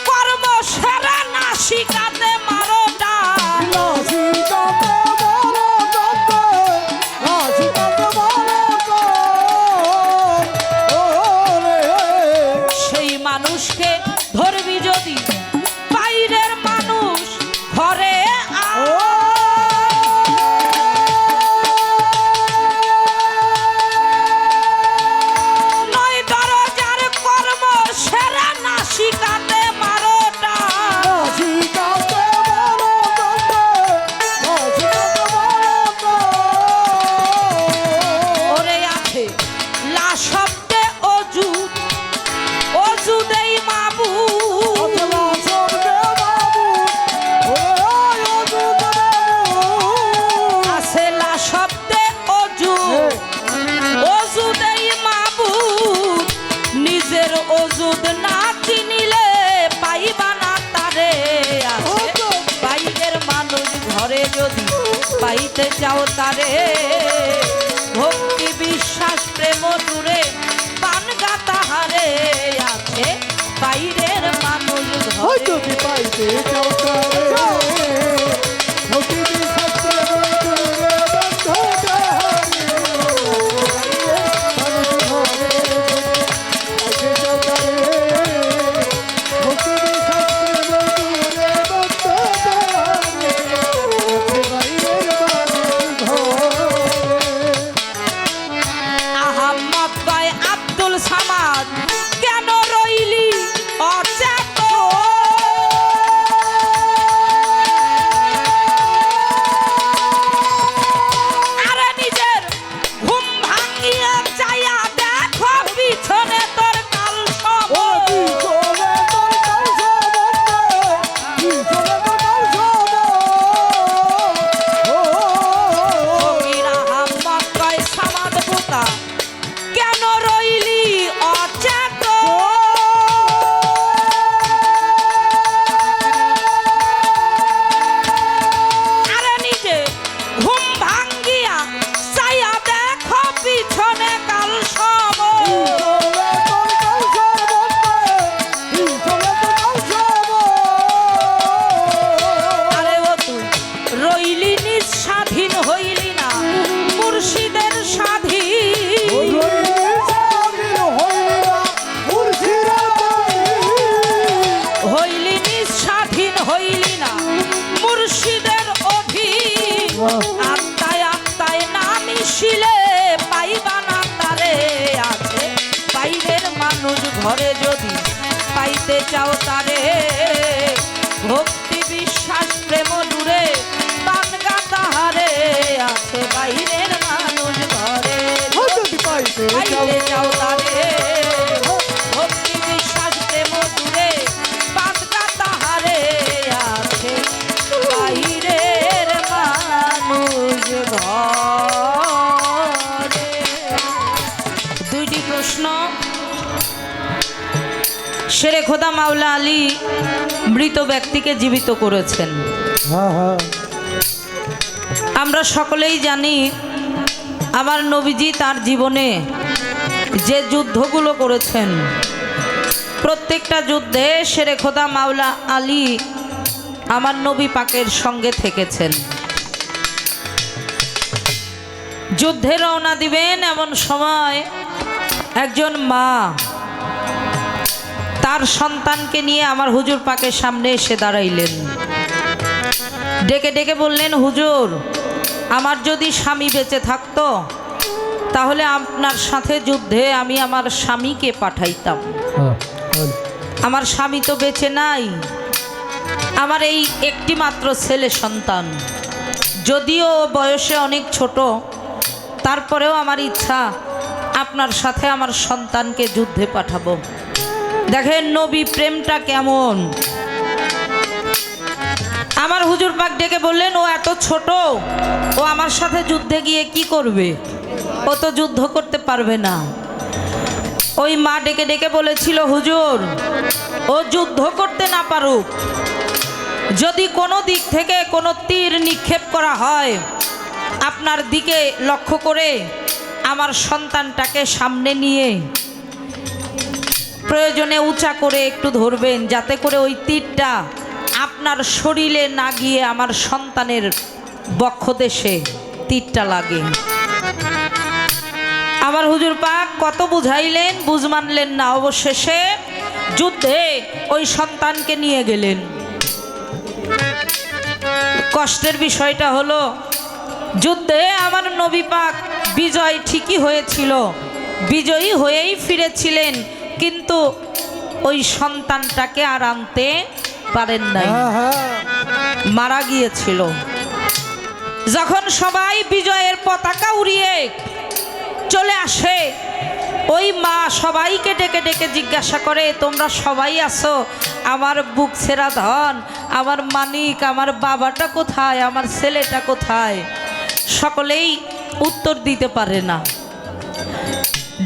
কর্ম সেরা না শিখাতে মারো ডাক। সেই মানুষকে ধরবি যদি বাইরের মানুষ ঘরে নয় দরজার কর্ম সেরা না শিখাতে মারো ডাক। ওরে আছে লা শব্দে অজুদ অজুদেই মাবুদ আছে লা শব্দে অজুদ অজুদেই মাবুদ নিজের অজুদ না চিনিলে পাইবা না তারে। আছে বাইরের মানুষ ঘরে যদি পাইতে চাও তারে ভক্তি বিশ্বাস প্রেম দূরে পানগা তাহারে। আছে বাইরের মানুষ ঘরে যদি পাইতে চৌতারে ভক্তি শাস্ত্রে মধুরে বন্ধতারে মানুষ ঘরে পাইতে চৌতারে ভক্তি শাস্ত্রে মধুরে বন্ধতারে বাইরের মানুষ ঘরে আহমদ ভাই আব্দুল সামাদ কেন রইলি অচেত? আরে নিজের ঘুম ভাঙিয়া চাইয়া দেখো পিছনে তোর কাল সব। ফকির আহমদ ভাই সামাদ বোকা কেন রইলি অচেত? আরে নিজে ঘুম ভাঙ্গিয়া চাইয়া দেখো পিছনে কাল সব। আরে ও তুই রইলি নিজ স্বাধীন হইলি না মুর্শিদের স্বাধীন। হইলি নিজ স্বাধীন হইলি না মুর্শিদের অধীন। আত্মায় আত্মায় না মিশিলে পাইবা না তারে। আছে বাইরের মানুষ ঘরে যদি পাইতে চাও তারে ভক্তি বিশ্বাস প্রেম দূরে পানগা তাহারে। আছে বাইরের মানুষ ঘরে যদি পাইতে পাইতে চাও তারে ভক্তি বিশ্বাস প্রেম দূরে পানগা তাহারে। আছে বাইরের মানুষ ঘরে। দুইটি প্রশ্ন। শেরে খোদা মাওলা আলী মৃত ব্যক্তিকে জীবিত করেছেন। আমরা সকলেই জানি আমার নবীজি তার জীবনে যে যুদ্ধগুলো করেছেন প্রত্যেকটা যুদ্ধে শেরে খোদা মাওলা আলী আমার নবী পাকের সঙ্গে থেকেছেন। যুদ্ধে রওনা দিবেন এমন সময় একজন মা তার সন্তানকে নিয়ে আমার হুজুর পাকের সামনে এসে দাঁড়াইলেন। ডেকে ডেকে বললেন, হুজুর, আমার যদি স্বামী বেঁচে থাকতো তাহলে আপনার সাথে যুদ্ধে আমি আমার স্বামীকে পাঠাইতাম। আমার স্বামী তো বেঁচে নাই, আমার এই একটি মাত্র ছেলে সন্তান যদিও বয়সে অনেক ছোট, তারপরেও আমার ইচ্ছা আপনার সাথে আমার সন্তানকে যুদ্ধে পাঠাবো। দেখেন নবী প্রেমটা কেমন। আমার হুজুর পাক ডেকে বললেন, ও এত ছোট, ও আমার সাথে যুদ্ধে গিয়ে কি করবে? ও তো যুদ্ধ করতে পারবে না। ওই মা ডেকে ডেকে বলেছিল, হুজুর ও যুদ্ধ করতে না পারুক, যদি কোনো দিক থেকে কোনো তীর নিক্ষেপ করা হয় আপনার দিকে লক্ষ্য করে আমার সন্তানটাকে সামনে নিয়ে প্রয়োজনে উঁচা করে একটু ধরবেন, যাতে করে ওই তীরটা আপনার শরীরে না গিয়ে আমার সন্তানের বক্ষদেশে তীরটা লাগে। আমার হুজুর পাক কত বুঝাইলেন, বুঝ মানলেন না। অবশেষে যুদ্ধে ওই সন্তানকে নিয়ে গেলেন। কষ্টের বিষয়টা হলো, যুদ্ধে আমার নবী পাক বিজয় ঠিকই হয়েছিল, বিজয়ী হয়েই ফিরেছিলেন, কিন্তু ওই সন্তানটাকে আর আনতে পারেন নাই, মারা গিয়েছিল। যখন সবাই বিজয়ের পতাকা উড়িয়ে চলে আসে, ওই মা সবাইকে ডেকে ডেকে জিজ্ঞাসা করে, তোমরা সবাই আছো? আমার বুক ছেঁড়া ধন, আমার মানিক, আমার বাবাটা কোথায়, আমার ছেলেটা কোথায়? সকলেই উত্তর দিতে পারে না।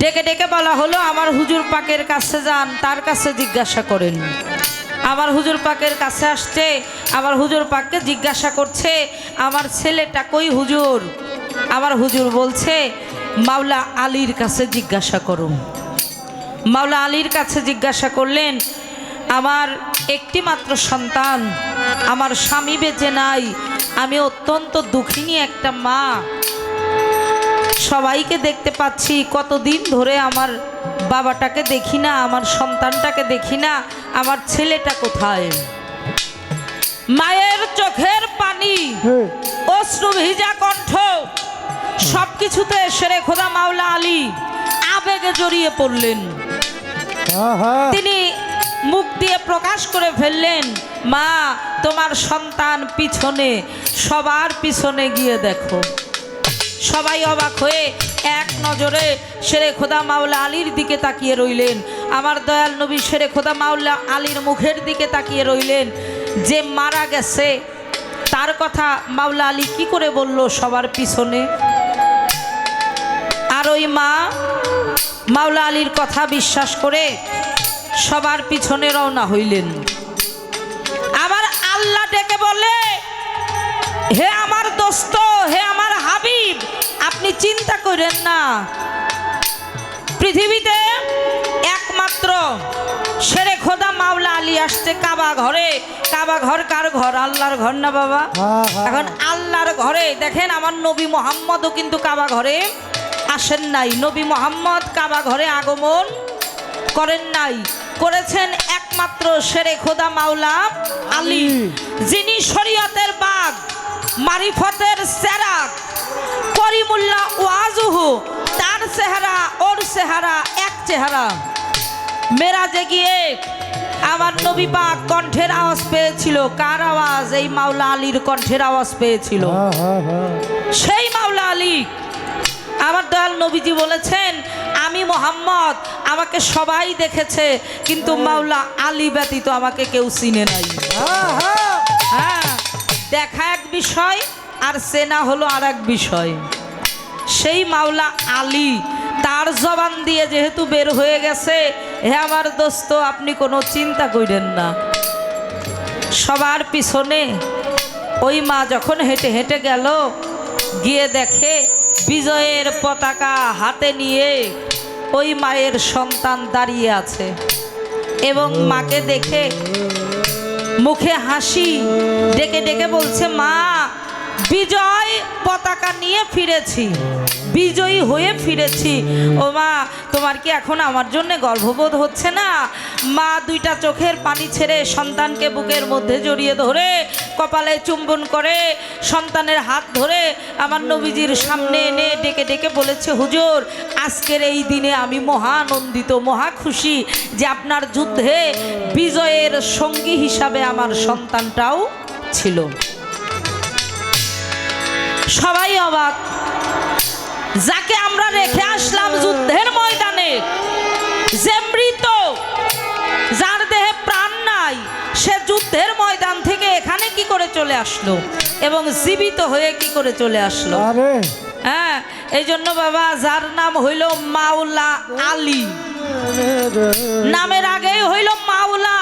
ডেকে ডেকে বলা হলো, আমার হুজুর পাকের কাছে যান, তার কাছে জিজ্ঞাসা করেন। আমার হুজুর পাকের কাছে আসছে, আমার হুজুর পাককে জিজ্ঞাসা করছে, আমার ছেলেটা কই হুজুর? আমার হুজুর বলছে, মাওলা আলীর কাছে জিজ্ঞাসা করুন। মাওলা আলীর কাছে জিজ্ঞাসা করলেন, আমার একটি মাত্র সন্তান, আমার স্বামী বেঁচে নাই, আমি অত্যন্ত দুঃখিনী একটা মা, সবাইকে দেখতে পাচ্ছি, কতদিন ধরে আমার বাবাটাকে দেখি না, আমার সন্তানটাকে দেখি না, আমার ছেলেটা কোথায়? মায়ের চোখের পানি, অশ্রু ভিজা কণ্ঠ, সবকিছুতে শেরে খোদা মাওলা আলী আবেগে জড়িয়ে পড়লেন। তিনি মুখ দিয়ে প্রকাশ করে ফেললেন, মা তোমার সন্তান পিছনে, সবার পিছনে গিয়ে দেখো। সবাই অবাক হয়ে এক নজরে শেরে খোদা মাওলা আলীর দিকে তাকিয়ে রইলেন। আমার দয়াল নবী শেরে খোদা মাওলা আলীর মুখের দিকে তাকিয়ে রইলেন। যে মারা গেছে তার কথা মাওলা আলী কি করে বলল সবার পিছনে? আর ওই মা মাওলা আলীর কথা বিশ্বাস করে সবার পিছনে রওনা হইলেন। আমার আল্লাহ ডেকে বলে, হে আমার দোস্ত, হে আমার হাবিব, আপনি চিন্তা করেন না, পৃথিবীতে একমাত্র শেরে খোদা মাওলা আলী আসছে কাবা ঘরে। কাবা ঘর কার ঘর? আল্লাহর ঘর না বাবা? এখন আল্লাহর ঘরে দেখেন, আমার নবী মোহাম্মদও কিন্তু কাবা ঘরে আসেন নাই। নবী মোহাম্মদ কাবা ঘরে আগমন করেন নাই, করেছেন একমাত্র শেরে খোদা মাওলা আলী, যিনি শরীয়তের বাগ, মারিফতের চেরাগ, করিমুল্লাহ ওয়াজুহু, তার চেহারা ওর চেহারা এক চেহারা। মেরাজে গিয়ে আমার নবী পাক কণ্ঠের আওয়াজ পেয়েছিল। কার আওয়াজ? এই মাওলা আলীর কণ্ঠের আওয়াজ পেয়েছিল। সেই মাওলা আলী, আমার দয়াল নবীজি বলেছেন, আমি মোহাম্মদ, আমাকে সবাই দেখেছে, কিন্তু মাওলা আলী ব্যতীত আমাকে কেউ চিনে নাই। হ্যাঁ, দেখা এক বিষয় আর চেনা হলো আর এক বিষয়। সেই মাওলা আলী তার জবান দিয়ে যেহেতু বের হয়ে গেছে, হে আমার দোস্ত আপনি কোনো চিন্তা করেন না। সবার পিছনে ওই মা যখন হেঁটে হেঁটে গেল, গিয়ে দেখে বিজয়ের পতাকা হাতে নিয়ে ওই মায়ের সন্তান দাঁড়িয়ে আছে, এবং মাকে দেখে মুখে হাসি, ডেকে ডেকে বলছে, মা বিজয় পতাকা নিয়ে ফিরেছি, বিজয়ী হয়ে ফিরেছি। ও মা, তোমার কি এখন আমার জন্য গর্ববোধ হচ্ছে না? মা দুইটা চোখের পানি ছেড়ে সন্তানকে বুকের মধ্যে জড়িয়ে ধরে কপালে চুম্বন করে সন্তানের হাত ধরে আমার নবীজির সামনে এনে ডেকে ডেকে বলেছে, হুজুর আজকের এই দিনে আমি মহা আনন্দিত, মহা খুশি যে আপনার যুদ্ধে বিজয়ের সঙ্গী হিসাবে আমার সন্তানটাও ছিল। সবাই অবাক। যাকে আমরা রেখে আসলাম যুদ্ধের ময়দানে, যে মৃত, যার দেহে প্রাণ নাই, সে যুদ্ধের ময়দান থেকে এখানে কি করে চলে আসলো এবং জীবিত হয়ে কি করে চলে আসলো? আরে হ্যাঁ, এই জন্য বাবা, যার নাম হইল মাওলা আলী, নামের আগেই হইল মাওলা।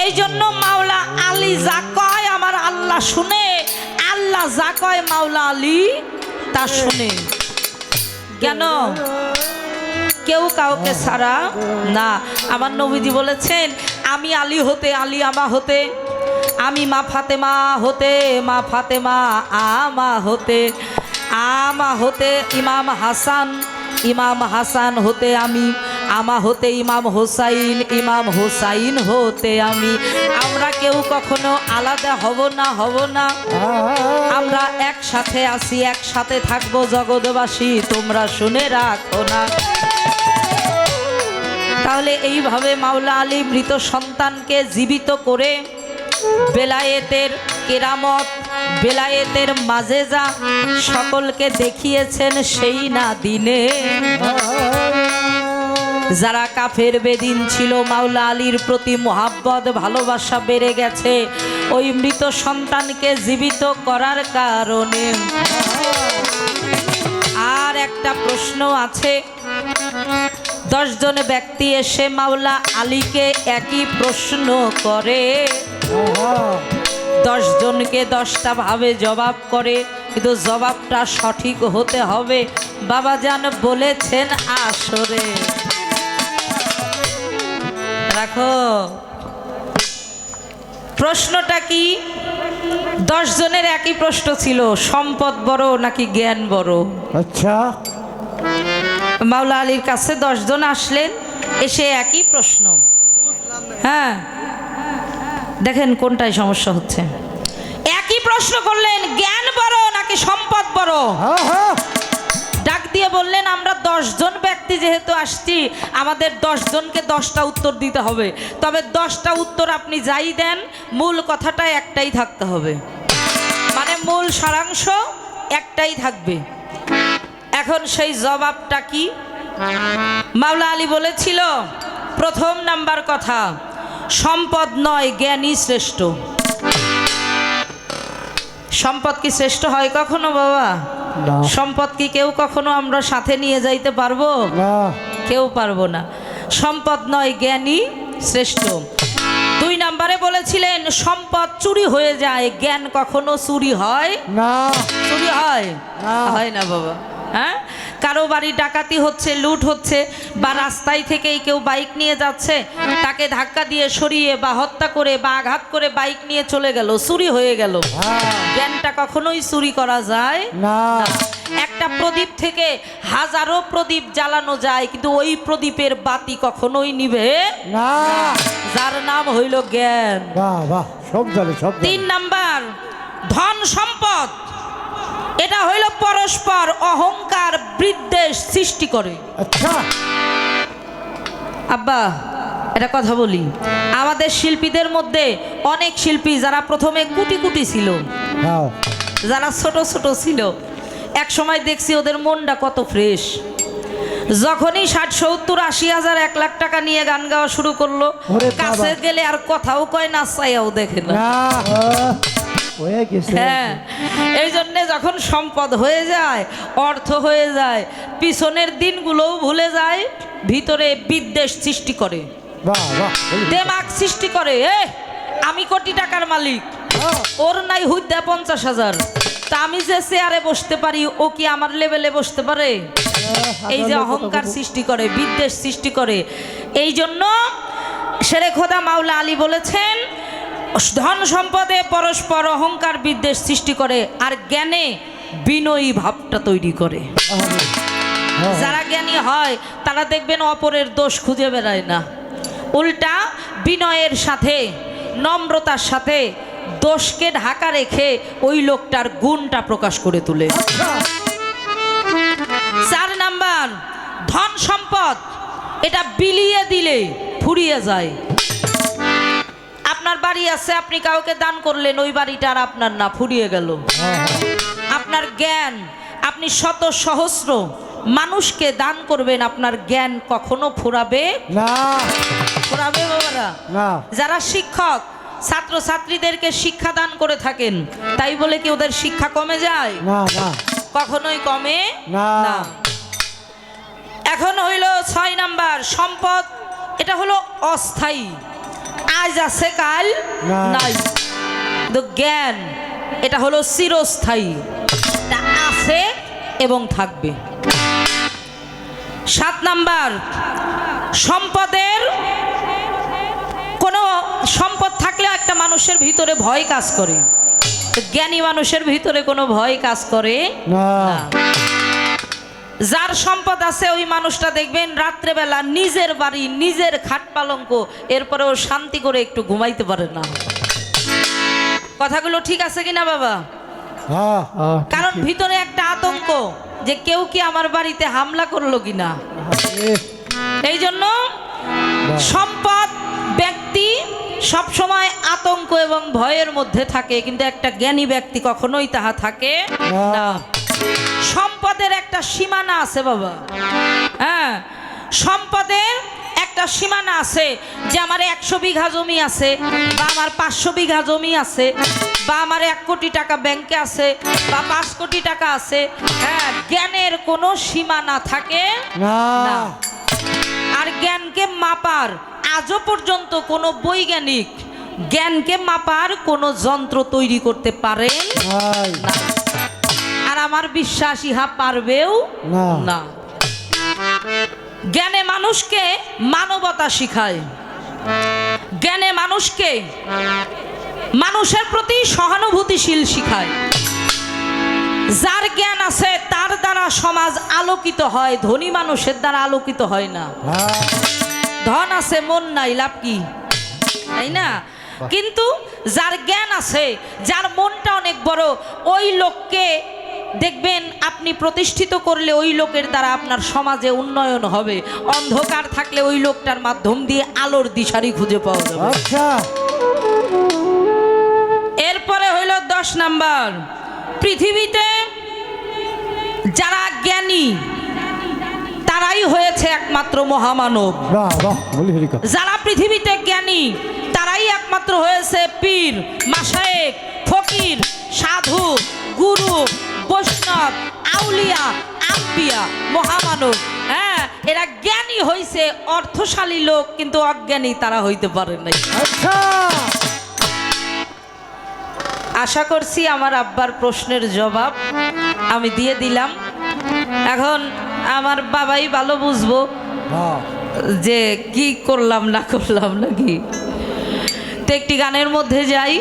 এই জন্য মাওলা আলী যা কয় আমার আল্লাহ শুনে, আল্লাহ যা কয় মাওলা আলী তা শুনে। কেন? কেউ কাউকে ছাড়া না। আমার নবীজি বলেছেন, আমি আলী হতে, আলী আমা হতে, আমি মা ফাতেমা হতে, মা ফাতেমা আমা হতে, আমা হতে ইমাম হাসান, ইমাম হাসান হতে আমি, আমা হতে ইমাম হোসাইন, ইমাম হোসাইন হতে আমি। আমরা কেউ কখনো আলাদা হব না, হব না। আমরা একসাথে আছি, একসাথে থাকবো জগৎবাসী, তোমরা শুনে রাখো না। তাহলে এইভাবে মাওলা আলী মৃত সন্তানকে জীবিত করে বেলায়েতের কেরামত, বেলায়েতের মাজেজা সকলকে দেখিয়েছেন সেই না দিনে। যারা কাফের বেদিন ছিল, মাওলা আলীর প্রতি মোহাব্বত ভালোবাসা বেড়ে গেছে ওই মৃত সন্তানকে জীবিত করার কারণে। আর একটা প্রশ্ন আছে, 10 জন ব্যক্তি এসে মাওলা আলীকে একই প্রশ্ন করে, 10 জনকে 10টা ভাবে জবাব করে, কিন্তু জবাবটা সঠিক হতে হবে। বাবাজান বলেছেন আসরে। রাখো, প্রশ্নটা কি? 10 জনের একই প্রশ্ন ছিল, সম্পদ বড় নাকি জ্ঞান বড়? আচ্ছা, মাওলা আলীর কাছে 10 জন আসলেন, এসে একই প্রশ্ন। হ্যাঁ, দেখেন কোনটায় সমস্যা হচ্ছে। একই প্রশ্ন করলেন, জ্ঞান বড় নাকি সম্পদ বড়? ডাক দিয়ে বললেন, আমরা 10 জন ব্যক্তি যেহেতু আসছি, আমাদের 10 জনকে 10টা উত্তর দিতে হবে। তবে 10টা উত্তর আপনি যাই দেন, মূল কথাটা একটাই থাকতে হবে, মানে মূল সারাংশ একটাই থাকবে। এখন সেই জবাবটা কি? মাওলা আলী বলেছিল, প্রথম নাম্বার কথা, সম্পদ নয়, জ্ঞানই শ্রেষ্ঠ। সম্পদ কি শ্রেষ্ঠ হয় কখনো বাবা? সম্পদ কি কেউ কখনো আমরা সাথে নিয়ে যাইতে পারবো? কেউ পারবো না। সম্পদ নয়, জ্ঞানই শ্রেষ্ঠ। 2 নম্বরে বলেছিলেন, সম্পদ চুরি হয়ে যায়, জ্ঞান কখনো চুরি হয় না। চুরি হয়? হয় না বাবা। হ্যাঁ, কারো বাড়ি ডাকাতি হচ্ছে, লুট হচ্ছে, বা রাস্তায় থেকেই কেউ বাইক নিয়ে যাচ্ছে, তাকে ধাক্কা দিয়ে সরিয়ে বা হত্যা করে বা আঘাত করে বাইক নিয়ে চলে গেল, চুরি হয়ে গেল। জ্ঞানটা কখনোই চুরি করা যায় না। একটা প্রদীপ থেকে হাজারো প্রদীপ জ্বালানো যায়, কিন্তু ওই প্রদীপের বাতি কখনোই নিভে না, যার নাম হইল জ্ঞান। 3 নাম্বার, ধন সম্পদ, এটা হইল পরস্পর অহংকার বিদ্বেষ সৃষ্টি করে। আচ্ছা আব্বা, এটা কথা বলি, আমাদের শিল্পীদের মধ্যে অনেক শিল্পী যারা প্রথমে কুটি কুটি ছিল, যারা ছোট ছোট ছিল, এক সময় দেখছি ওদের মনটা কত ফ্রেশ। যখনই 60, 70, 80 হাজার 1 লাখ টাকা নিয়ে গান গাওয়া শুরু করলো, কাছে গেলে আর কথাও কয় না, চাইয়াও দেখে না। হ্যাঁ, এই জন্যে যখন সম্পদ হয়ে যায়, অর্থ হয়ে যায়, পিছনের দিনগুলোও ভুলে যায়, ভিতরে বিদ্বেষ সৃষ্টি করে, দেমাগ সৃষ্টি করে। আমি কোটি টাকার মালিক, ওর নাই হুদ্দা 50,000, তা আমি যে চেয়ারে বসতে পারি, ও কি আমার লেভেলে বসতে পারে? এই যে অহংকার সৃষ্টি করে, বিদ্বেষ সৃষ্টি করে। এই জন্য শেরে খোদা মাওলা আলী বলেছেন, ধন সম্পদে পরস্পর অহংকার বিদ্বেষ সৃষ্টি করে, আর জ্ঞানে বিনয়ী ভাবটা তৈরি করে। যারা জ্ঞানী হয় তারা দেখবেন অপরের দোষ খুঁজে বেড়ায় না, উল্টা বিনয়ের সাথে, নম্রতার সাথে দোষকে ঢাকা রেখে ওই লোকটার গুণটা প্রকাশ করে তোলে। 4 নাম্বার, ধন সম্পদ, এটা বিলিয়ে দিলে ফুরিয়ে যায়। আপনার বাড়ি আছে, আপনি কাউকে দান করলেন, ওই বাড়িটা আর আপনার না, ফুরিয়ে গেল। আপনার জ্ঞান, আপনি শত সহস্র মানুষকে দান করবেন, আপনার জ্ঞান কখনো ফুরাবে না ফুরাবে বাবারা? না যারা শিক্ষক ছাত্রছাত্রীদেরকে শিক্ষা দান করে থাকেন, তাই বলে কি ওদের শিক্ষা কমে যায়? না না কখনোই কমে না। না। এখন হইল 6 নাম্বার, সম্পদ। এটা হলো অস্থায়ী, আজ আছে কাল না। নাই। কিন্তু জ্ঞান এটা হলো চিরস্থায়ী, এটা আছে এবং থাকবে। 7 নাম্বার, সম্পদের কোনো সম্পদ থাকলেও একটা মানুষের ভিতরে ভয় কাজ করে, জ্ঞানী মানুষের ভিতরে কোনো ভয় কাজ করে না না। যার সম্পদ আছে ওই মানুষটা দেখবেন রাত্রেবেলা নিজের বাড়ি, নিজের খাট পালঙ্ক, এরপরেও শান্তি করে একটু ঘুমাইতে পারে না। কথাগুলো ঠিক আছে কিনা বাবা? হ্যাঁ কারণ ভিতরে একটা আতঙ্ক যে কেউ কি আমার বাড়িতে হামলা করলো কিনা। এই জন্য সম্পদ ব্যক্তি সব সময় আতঙ্ক এবং ভয়ের মধ্যে থাকে, কিন্তু একটা জ্ঞানী ব্যক্তি কখনোই তাহা থাকে না। সম্পদের একটা সীমানা আছে বাবা, হ্যাঁ, সম্পদের একটা সীমানা আছে। যে আমার 100 বিঘা জমি আছে, বা আমার 500 বিঘা জমি আছে, বা আমার 1 কোটি টাকা ব্যাংকে আছে, বা 5 কোটি টাকা আছে, হ্যাঁ, জ্ঞানের কোনো সীমানা থাকে না না। আর জ্ঞানকে মাপার আজও পর্যন্ত কোনো বৈজ্ঞানিক জ্ঞানকে মাপার কোনো যন্ত্র তৈরি করতে পারেন নাই না। আর আমার বিশ্বাস ইহা পারবেও না। না। জ্ঞানে মানুষকে মানবতা শিখায়, জ্ঞানে মানুষকে মানুষের প্রতি সহানুভূতিশীল শিখায়। যার জ্ঞান আছে তার দ্বারা সমাজ আলোকিত হয়, ধনী মানুষের দ্বারা আলোকিত হয় না। হ্যাঁ ধন আছে মন নাই, লাভ কি? তাই না? কিন্তু যার জ্ঞান আছে, যার মনটা অনেক বড়, ওই লোককে দেখবেন আপনি প্রতিষ্ঠিত করলে ওই লোকের দ্বারা আপনার সমাজে উন্নয়ন হবে। অন্ধকার থাকলে ওই লোকটার মাধ্যম দিয়ে আলোর দিশারি খুঁজে পাওয়া যাবে। আচ্ছা এরপরে হইল 10 নাম্বার, পৃথিবীতে যারা জ্ঞানী তারাই হয়েছে একমাত্র মহামানব। বাহ বাহ বলি হরি কথা। যারা পৃথিবীতে জ্ঞানী তারাই একমাত্র হয়েছে পীর, মাশায়েখ, ফকির, সাধু, গুরু, বৈষ্ণব, আউলিয়া, আম্বিয়া, মহামানব। হ্যাঁ, এরা জ্ঞানী হইছে, অর্থশালী লোক, কিন্তু অজ্ঞানী তারা হইতে পারে নাই। আচ্ছা আশা করছি আমার আব্বার প্রশ্নের জবাব আমি দিয়ে দিলাম। এখন আমার বাবাই ভালো বুঝবো হ্যাঁ যে কি করলাম না করলাম নাকি। তো একটি গানের মধ্যে যাই।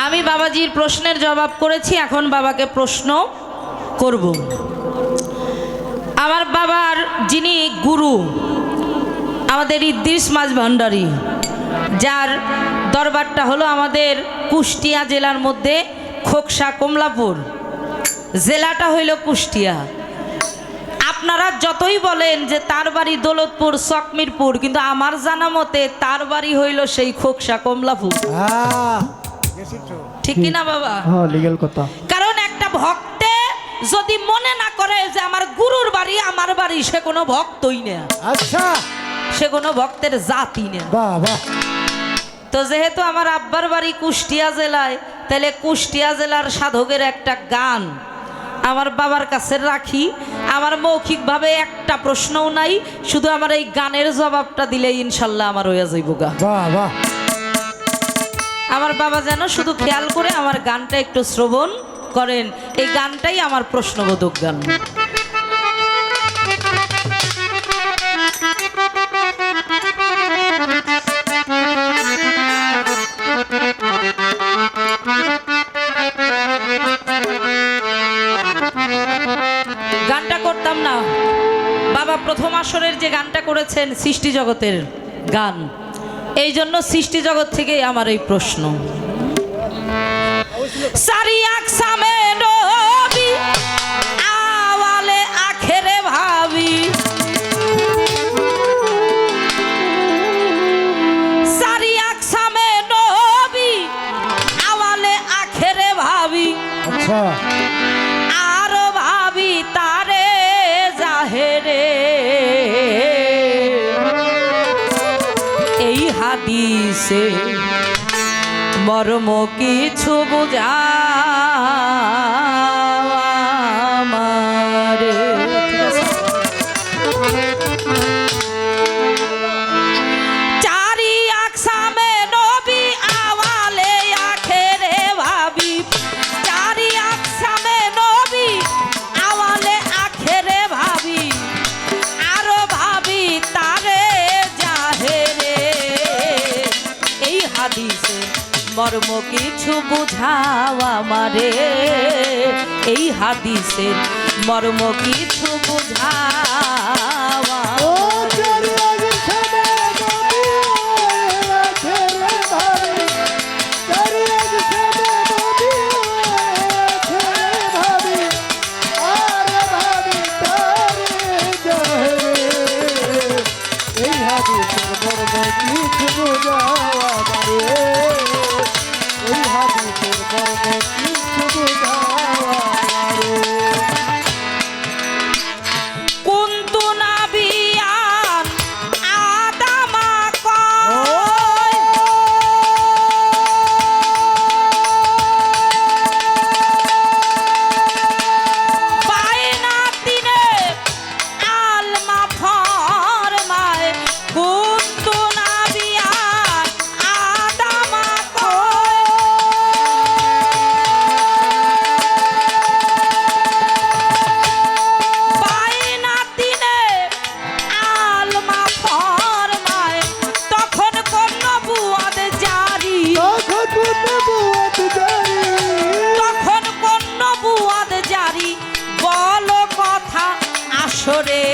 আমি বাবাজির প্রশ্নের জবাব করেছি, এখন বাবাকে প্রশ্ন করব। আমার বাবার যিনি গুরু, আমাদের ইদ্রিস মাঝ ভান্ডারী, যার দরবারটা হলো আমাদের কুষ্টিয়া জেলার মধ্যে খোকসা, কমলাপুর, জেলাটা হইল কুষ্টিয়া। আপনারা যতই বলেন যে তার বাড়ি দৌলতপুর, চকমিরপুর, কিন্তু আমার জানা মতে তার বাড়ি হইল সেই খোকসা, কমলাপুর। হ্যাঁ ঠিক কিনা বাবা? হ্যাঁ লিগ্যাল কথা। কারণ একটা ভক্তে যদি মনে না করে যে আমার গুরুর বাড়ি আমার বাড়ি, সে কোনো ভক্তই না, আচ্ছা সে কোনো ভক্তের জাতি না। বাহ বাহ তো যেহেতু আমার আব্বার বাড়ি কুষ্টিয়া জেলায়, তাহলে কুষ্টিয়া জেলার সাধকের একটা গান আমার বাবার কাছে রাখি। আমার মৌখিকভাবে একটা প্রশ্নও নাই, শুধু আমার এই গানের জবাবটা দিলে ইনশাল্লাহ আমার হইয়া যাইব গা। বাহ বাহ আমার বাবা যেন শুধু খেয়াল করে আমার গানটা একটু শ্রবণ করেন। এই গানটাই আমার প্রশ্নবোধক গান। গানটা করতাম না, বাবা প্রথম আসরের যে গানটা করেছেন সৃষ্টি জগতের গান, এই জন্য সৃষ্টি জগৎ থেকে আমার এই প্রশ্ন। সারি আকসামে নবী আওয়ালে আখেরে ভাবি, সারি আকসামে নবী আওয়ালে আখেরে আচ্ছা আর ভাবি তারে জাহেরে এই হাদিসে মর্ম কিছু বুঝা আমারে। ঠিক আছে? চারি আকসামে নবী আওয়ালে আখেরে ভাবি, চারি আকসামে নবী আওয়ালে আখেরে ভাবি, আরো ভাবি তারে জাহেরে এই হাদিসে মর্ম কিছু বুঝাও আমারে, এই হাদিসের মর্ম কিছু বুঝাও ও আমারে। চারি আকসামে নবী আখেরে ভাবি, চারি আকসামে নবী আখেরে ভাবি, আর ভাবি তারে জাহেরে এই হাদিসের মর্ম কিছু বুঝাও আমারে, এই হাদিসের মর্ম কিছু বুঝাও আমারে। কুন্তু নাবিয়ান আদামা কয়, বাইনা তিনে আলমা ফরমায়, কুন্তু নাবিয়ান আদামা কয়, বাইনা তিনে আলমা ফরমায়, তখন কোন নবুয়াত জারি, তখন কোন নবুয়ত জারি, তখন কোন নবুয়াত জারি, বলো কথা আসরে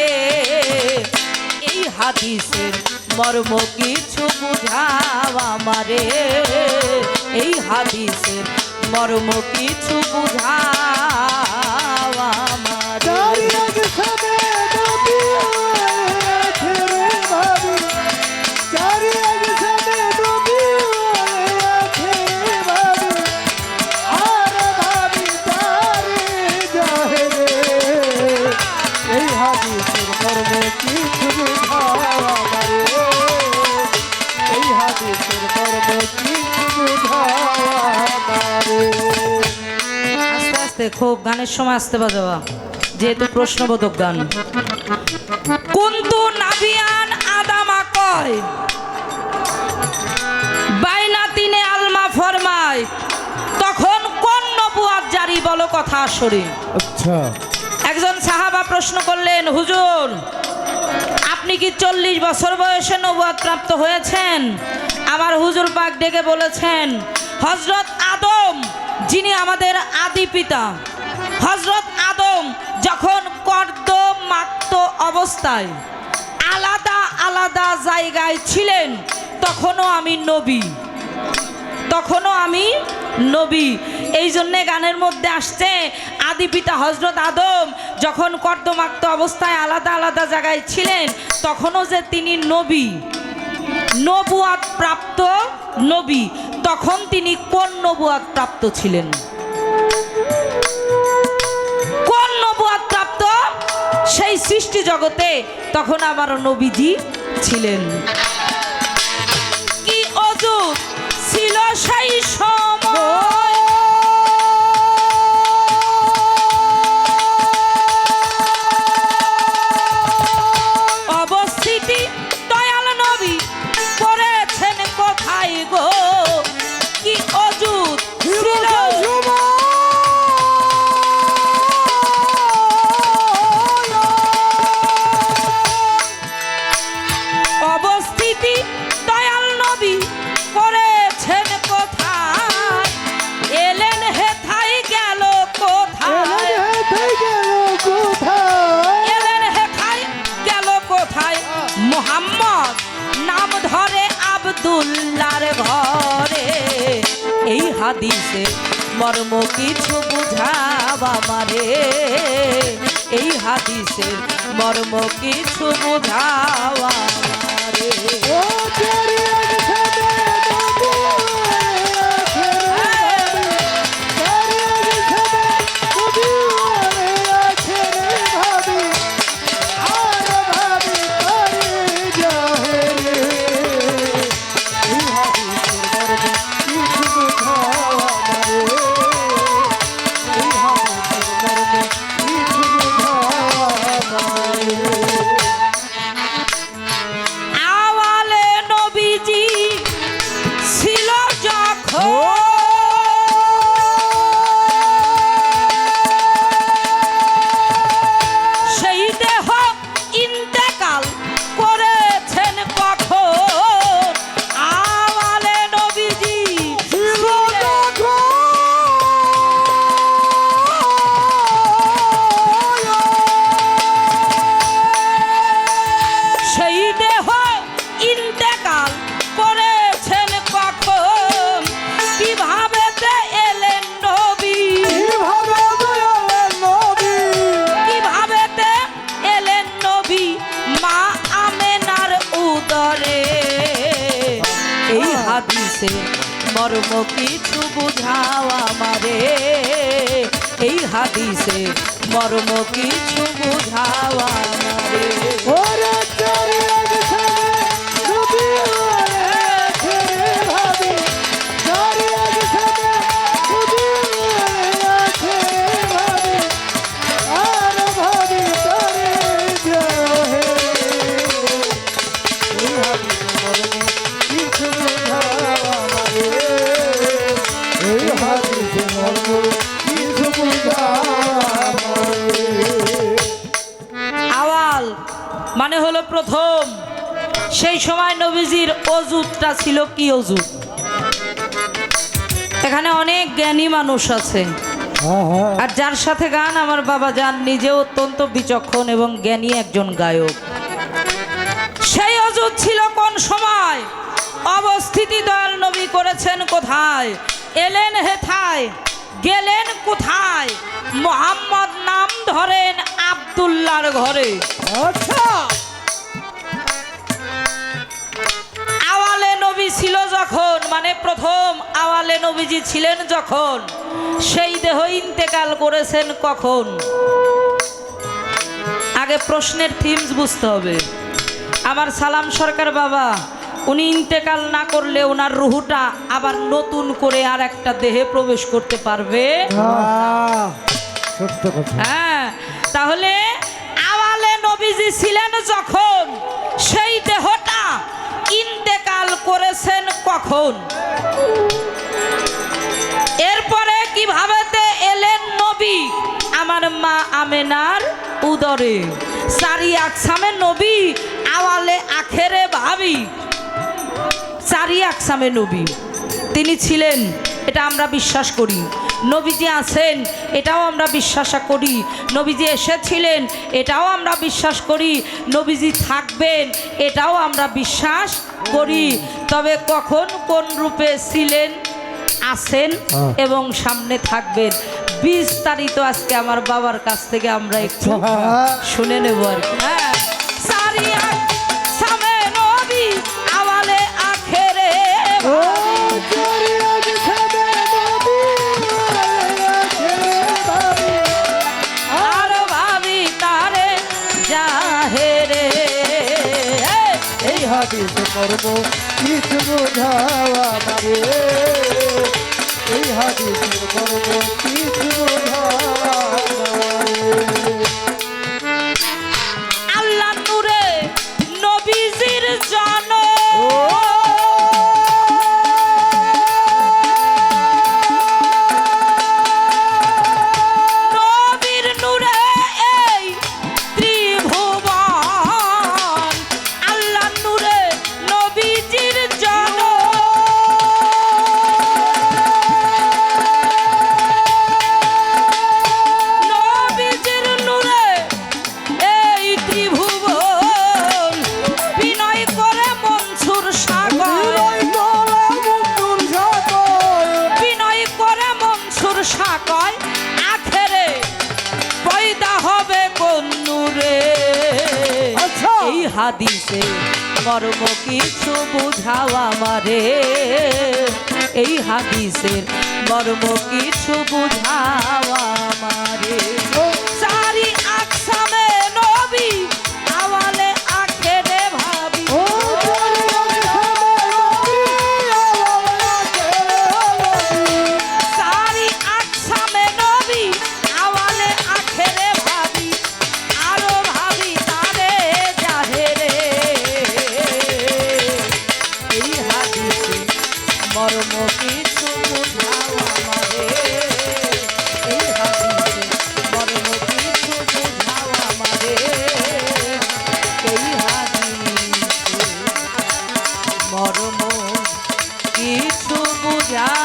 এই হাদিসের মর্ম কিছু বুঝাও আমারে, এই হাদিসের মর্ম কিছু বুঝাও আমারে। চারি আকসামে নবী আখেরে ভাবি, চারি আকসামে নবী আখেরে ভাবি, আর ভাবি তারে জাহেরে এই হাদিসের মর্ম কিছু বুঝাও আমারে, এই হাদিসের মর্ম কিছু বুঝাও আমারে। আস্তে আস্তে, খুব গানের সময় আসতে বাজাবা, যেহেতু প্রশ্নবোধক গান। কুন্তু নাবিয়ান আদামা কয়, বাইনা তিনে আলমা ফরমায়, তখন কোন নবুয়াত জারি, বলো কথা আসরে। আচ্ছা একজন সাহাবা প্রশ্ন করলেন, হুজুর আপনি কি 40 বছর বয়সে নবুয়াত প্রাপ্ত হয়েছেন? আমার হুজুর পাক ডেকে বলেছেন, হযরত আদম যিনি আমাদের আদি পিতা, হযরত আদম যখন কর্দমাক্ত অবস্থায় আলাদা আলাদা জায়গায় ছিলেন, তখনও আমি নবী, তখনও আমি নবী। এই জন্যে গানের মধ্যে আসছে, আদি পিতা হযরত আদম যখন কর্দমাক্ত অবস্থায় আলাদা আলাদা জায়গায় ছিলেন, তখনও যে তিনি নবী, নবুয়াত প্রাপ্ত নবী, তখন তিনি কোন নবুয়াত প্রাপ্ত ছিলেন? কোন নবুয়াত প্রাপ্ত? সেই সৃষ্টি জগতে তখন আমার নবীজি ছিলেন। কি অযুত ছিল সেই সময়, অবস্থিতি দয়াল নবী করেছেন কোথায় গো? কি অযুত ছিল অবস্থিতি দয়াল নবী করেছেন কোথায়? এলেন হেথায় গেল কোথায়? এলেন হেথায় গেল কোথায়? মুহাম্মদ নাম ধরে আব্দুল্লাহর ঘরে। এই হাদিসে মর্ম কিছু বুঝাও আমারে, এই হাদিসের মর্ম কিছু বুঝাও আমারে। ও চারি আকসামে নবী আখেরে ভাবি, চারি আকসামে হাদিসে মর্ম কিছু বুঝাও আমারে এই হাদিসে মর্ম কিছু বুঝাও আমারে ওরে চারি আগছানে নবী আছে ভাবি চারি আগছানে নবী আছে ভাবি আর ভাবি তারে জহে এই হাদিস মর্ম কিছু বুঝাও আমারে এই হাদিস মর্ম কিছু বুঝাও আমারে আওয়াল মানে হলো প্রথম। সেই সময় নবীজির অজুতটা ছিল কি অজুত? এখানে অনেক জ্ঞানী মানুষ আছে, আর যার সাথে গান আমার বাবা যান নিজেও অত্যন্ত বিচক্ষণ এবং জ্ঞানী একজন গায়ক। সেই অজুত ছিল কোন সময়? অবস্থিতি দয়াল নবী করেছেন কোথায়? এলেন হেথায়, গেলেন কোথায়? মোহাম্মদ নাম ধরেন আব্দুল্লাহর ঘরে। আচ্ছা আওয়ালে নবী ছিল যখন, মানে প্রথম আওয়ালে নবীজি ছিলেন যখন, সেই দেহ ইন্তেকাল করেছেন কখন? আগে প্রশ্নের থিমস বুঝতে হবে। আমার সালাম সরকার বাবা উনি ইন্তেকাল না করলে ওনার রুহুটা আবার নতুন করে আর একটা দেহে প্রবেশ করতে পারবে? সত্য কথা। হ্যাঁ, তাহলে আওয়ালে নবীজি ছিলেন যখন, সেই দেহটা ইন্তেকাল করেছেন কখন? এরপরে কিভাবেতে এলেন নবী? আমার মা আমেনার উদরে। সারি আকসামে নবী, আওয়ালে আখেরে ভাবি। সারি আকসামে নবী তিনি ছিলেন, এটা আমরা বিশ্বাস করি। নবীজি আছেন, এটাও আমরা বিশ্বাস করি। নবীজি এসেছিলেন, এটাও আমরা বিশ্বাস করি। নবীজি থাকবেন, এটাও আমরা বিশ্বাস করি। তবে কখন কোন রূপে ছিলেন, আছেন এবং সামনে থাকবেন, বিস্তারিত আজকে আমার বাবার কাছ থেকে আমরা একটু শুনে নেব আর কি। হ্যাঁ, সারি আকসামে নবী, আওয়ালে আখেরে আর ভাবি তারে জাহেরে। এই হাদিস মর্ম কিছু বোঝাও আমারে এই হাদিস মর্ম কিছু বোঝাও আমারে আল্লাহ নূরে নবীজির জন নবীর নূরে এই ত্রিভুবন। আল্লাহ নূরে নবীজির জন নবীজির নূরে এই ত্রিভুবন। বিনয় করে মনসুর সাগর, বিনয় করে মনসুর সাগর, আখেরে পয়দা হবে কোন নূরে? আচ্ছা। এই হাদিসে মর্ম কিছু বুঝাও আমারে এই হাদিসের মর্ম কিছু বুঝাও আমারে। সারি আকসামে নবী, আওয়ালে আখেরে ভাবি। সারি আকসামে নবী, আওয়ালে আখেরে ভাবি। আরো ভাবি তারে জাহেরে। এই হাদিসে মর্ম কিছু বুঝাও আমারে এই হাদিসে মর্ম কিছু বুঝাও আমারে এই হাদিসে মর্ম কিছু বুঝাও